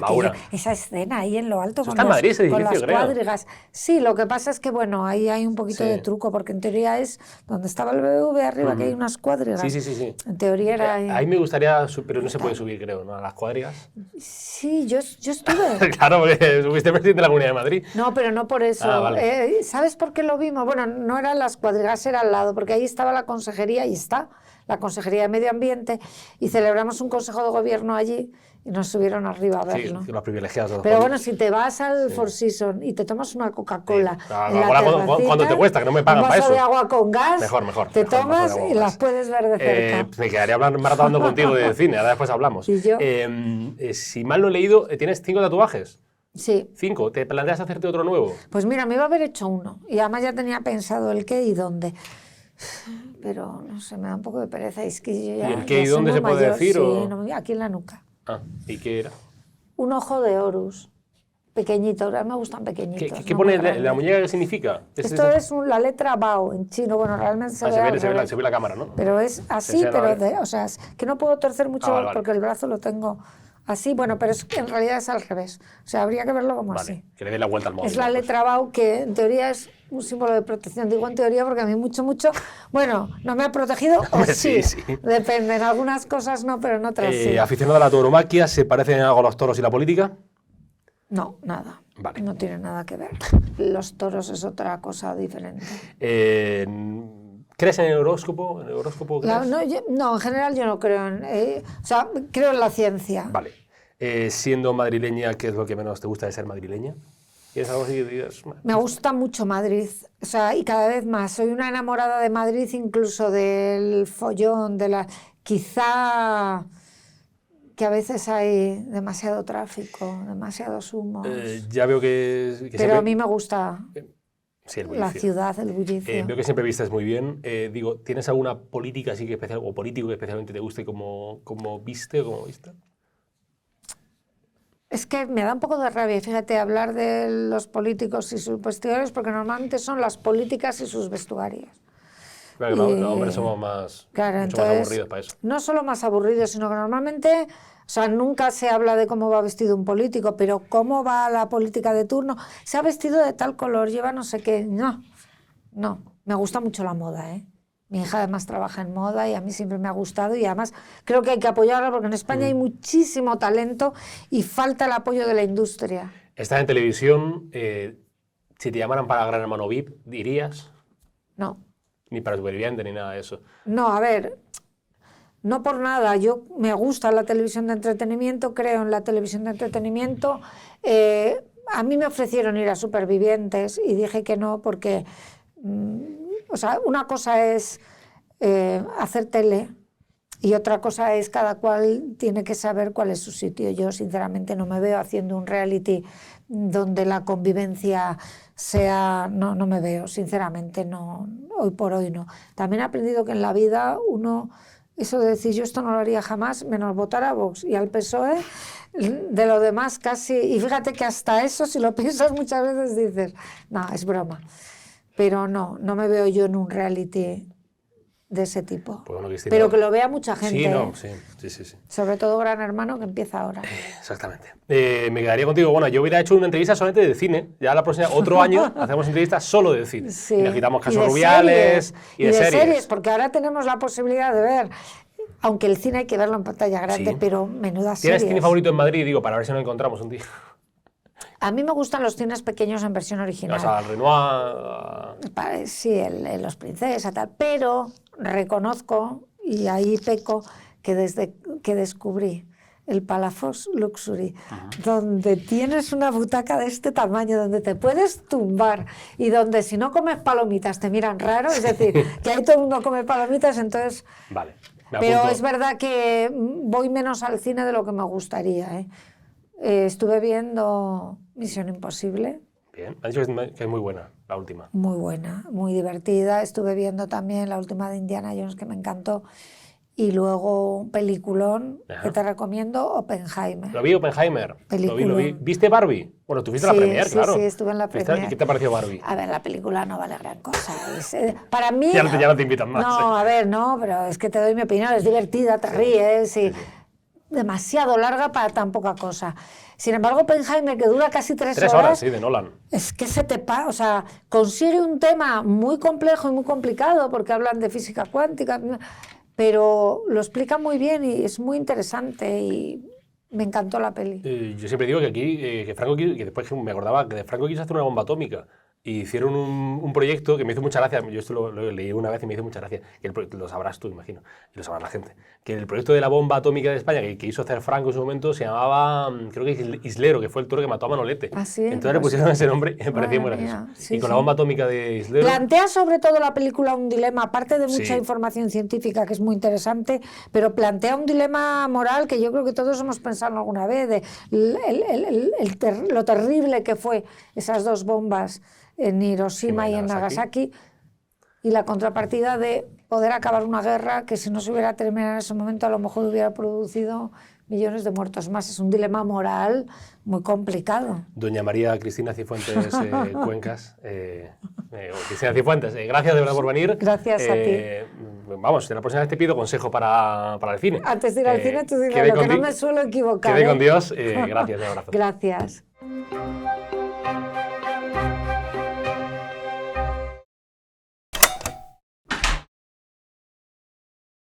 Maura. Esa escena ahí en lo alto con las cuadrigas. Sí, lo que pasa es que, bueno, ahí hay un poquito de truco, porque en teoría es donde estaba el BBV arriba, que hay unas cuadrigas. Sí. En teoría era... Ahí me gustaría, pero no se puede subir, creo, ¿no? A las cuadrigas. Sí, yo estuve... Claro, porque subiste presidente de la Comunidad de Madrid. No, pero no por eso. Vale. ¿Sabes por qué lo vimos? Bueno, no eran las cuadrigas, era al lado, porque ahí estaba la consejería, y está la Consejería de Medio Ambiente, y celebramos un consejo de gobierno allí y nos subieron arriba a verlo. Sí, los privilegiados. Pero bueno, si te vas al Four Seasons y te tomas una Coca-Cola, cuando te cuesta, que no me pagan para eso. Un vaso de agua con gas, mejor, te tomas y las puedes ver de cerca. Me quedaría hablando contigo de cine, ahora después hablamos. ¿Y yo? Si mal no he leído, ¿tienes 5 tatuajes? Sí. 5. ¿Te planteas hacerte otro nuevo? Pues mira, me iba a haber hecho uno, y además ya tenía pensado el qué y dónde. Pero no sé, me da un poco de pereza. Es que yo ya, ¿Y el qué y dónde se puede decir? Sí, no, aquí en la nuca. ¿Y qué era? Un ojo de Horus, pequeñito. Ahora me gustan pequeñitos. ¿Qué pone la muñeca? ¿Qué significa? Esto es la letra Bao en chino. Bueno, realmente se ve la cámara, ¿no? Pero es así, o sea, es que no puedo torcer mucho porque el brazo lo tengo así. Bueno, pero es que en realidad es al revés. O sea, habría que verlo como así. Que le dé la vuelta al móvil. Es la letra Bao, que en teoría es un símbolo de protección. Digo en teoría porque a mí mucho, bueno, no me ha protegido, o sí. Depende, en algunas cosas no, pero en otras sí. ¿Aficionado a la tauromaquia, se parecen algo a los toros y la política? No, nada. Vale. No tiene nada que ver. Los toros es otra cosa diferente. ¿Crees en el horóscopo? ¿En el horóscopo crees? No, en general yo no creo o sea, creo en la ciencia. Vale. Siendo madrileña, ¿qué es lo que menos te gusta de ser madrileña? ¿Tienes algo así que digas? Me gusta mucho Madrid, o sea, y cada vez más. Soy una enamorada de Madrid, incluso del follón, quizá que a veces hay demasiado tráfico, demasiados humos. Ya veo que Pero siempre... a mí me gusta sí, la ciudad, el bullicio. Veo que siempre vistes muy bien. Digo, ¿tienes alguna política así que especial, o político que especialmente te guste como viste o como viste? Es que me da un poco de rabia, fíjate, hablar de los políticos y sus vestuarios, porque normalmente son las políticas y sus vestuarios. Claro, los hombres somos más, claro, mucho más aburridos para eso. No solo más aburridos, sino que normalmente, o sea, nunca se habla de cómo va vestido un político, pero cómo va la política de turno. Se ha vestido de tal color, lleva no sé qué. No, me gusta mucho la moda, ¿eh? Mi hija además trabaja en moda y a mí siempre me ha gustado y además creo que hay que apoyarla porque en España hay muchísimo talento y falta el apoyo de la industria. Estás en televisión, si te llamaran para Gran Hermano VIP, ¿dirías? No. Ni para Superviviente ni nada de eso. No, a ver, no por nada. Yo me gusta la televisión de entretenimiento, creo en la televisión de entretenimiento. A mí me ofrecieron ir a Supervivientes y dije que no porque... o sea, una cosa es hacer tele y otra cosa es cada cual tiene que saber cuál es su sitio. Yo, sinceramente, no me veo haciendo un reality donde la convivencia sea... No me veo, sinceramente, no, hoy por hoy no. También he aprendido que en la vida uno... Eso de decir, yo esto no lo haría jamás, menos votar a Vox y al PSOE, de lo demás casi... Y fíjate que hasta eso, si lo piensas muchas veces, dices, no, es broma. Pero no me veo yo en un reality de ese tipo. Pues bueno, Cristina, pero que lo vea mucha gente. Sí, no, sí. Sobre todo Gran Hermano, que empieza ahora. Exactamente. Me quedaría contigo. Bueno, yo hubiera hecho una entrevista solamente de cine. Ya la próxima, otro año, hacemos entrevistas solo de cine. Sí. Y nos quitamos Casos Rubiales y de series. Porque ahora tenemos la posibilidad de ver... Aunque el cine hay que verlo en pantalla grande, pero menudas series. ¿Tienes cine favorito en Madrid? Digo, para ver si nos encontramos un día. A mí me gustan los cines pequeños en versión original. O sea, Renoir... Sí, Los Princesas, tal. Pero reconozco, y ahí peco, que desde que descubrí el Palafox Luxury, donde tienes una butaca de este tamaño, donde te puedes tumbar y donde si no comes palomitas te miran raro, es decir, que ahí todo el mundo come palomitas, entonces... Vale. Pero es verdad que voy menos al cine de lo que me gustaría, ¿eh? Estuve viendo Misión Imposible. Bien, han dicho que es muy buena, la última. Muy buena, muy divertida. Estuve viendo también la última de Indiana Jones, que me encantó. Y luego un peliculón que te recomiendo, Oppenheimer. Lo vi, Oppenheimer. Lo vi. ¿Viste Barbie? Bueno, tú fuiste a la premier, claro. Sí, estuve en la premier. ¿Y qué te pareció Barbie? A ver, la película no vale gran cosa. Para mí... ya no te invitan más. No, a ver, no, pero es que te doy mi opinión. Es divertida, te ríes y... demasiado larga para tan poca cosa. Sin embargo, Oppenheimer, que dura casi 3 horas... sí, de Nolan. Es que se te pasa, o sea, consigue un tema muy complejo y muy complicado, porque hablan de física cuántica, pero lo explica muy bien y es muy interesante y me encantó la peli. Yo siempre digo que aquí, que Franco quiso, que después me acordaba que Franco quiso hacer una bomba atómica. Y hicieron un proyecto que me hizo mucha gracia, yo esto lo leí una vez y me hizo mucha gracia, que lo sabrás tú, imagino, y lo sabrá la gente, que el proyecto de la bomba atómica de España que hizo hacer Franco en su momento se llamaba, creo que Islero, que fue el toro que mató a Manolete. ¿Ah, sí? Entonces le pusieron ese nombre y me parecía muy gracioso. Sí, y con la bomba atómica de Islero... Plantea sobre todo la película un dilema, aparte de mucha información científica que es muy interesante, pero plantea un dilema moral que yo creo que todos hemos pensado alguna vez, de lo terrible que fue esas dos bombas en Hiroshima y en Nagasaki, y la contrapartida de poder acabar una guerra que si no se hubiera terminado en ese momento a lo mejor hubiera producido millones de muertos más. Es un dilema moral muy complicado. Doña María Cristina Cifuentes Cuencas, Cristina Cifuentes, gracias de verdad por venir. Gracias a ti. Vamos, en la próxima vez te pido consejo para el cine. Antes de ir al cine, tú dices lo que no me suelo equivocar. Quede con Dios, gracias, un abrazo. Gracias.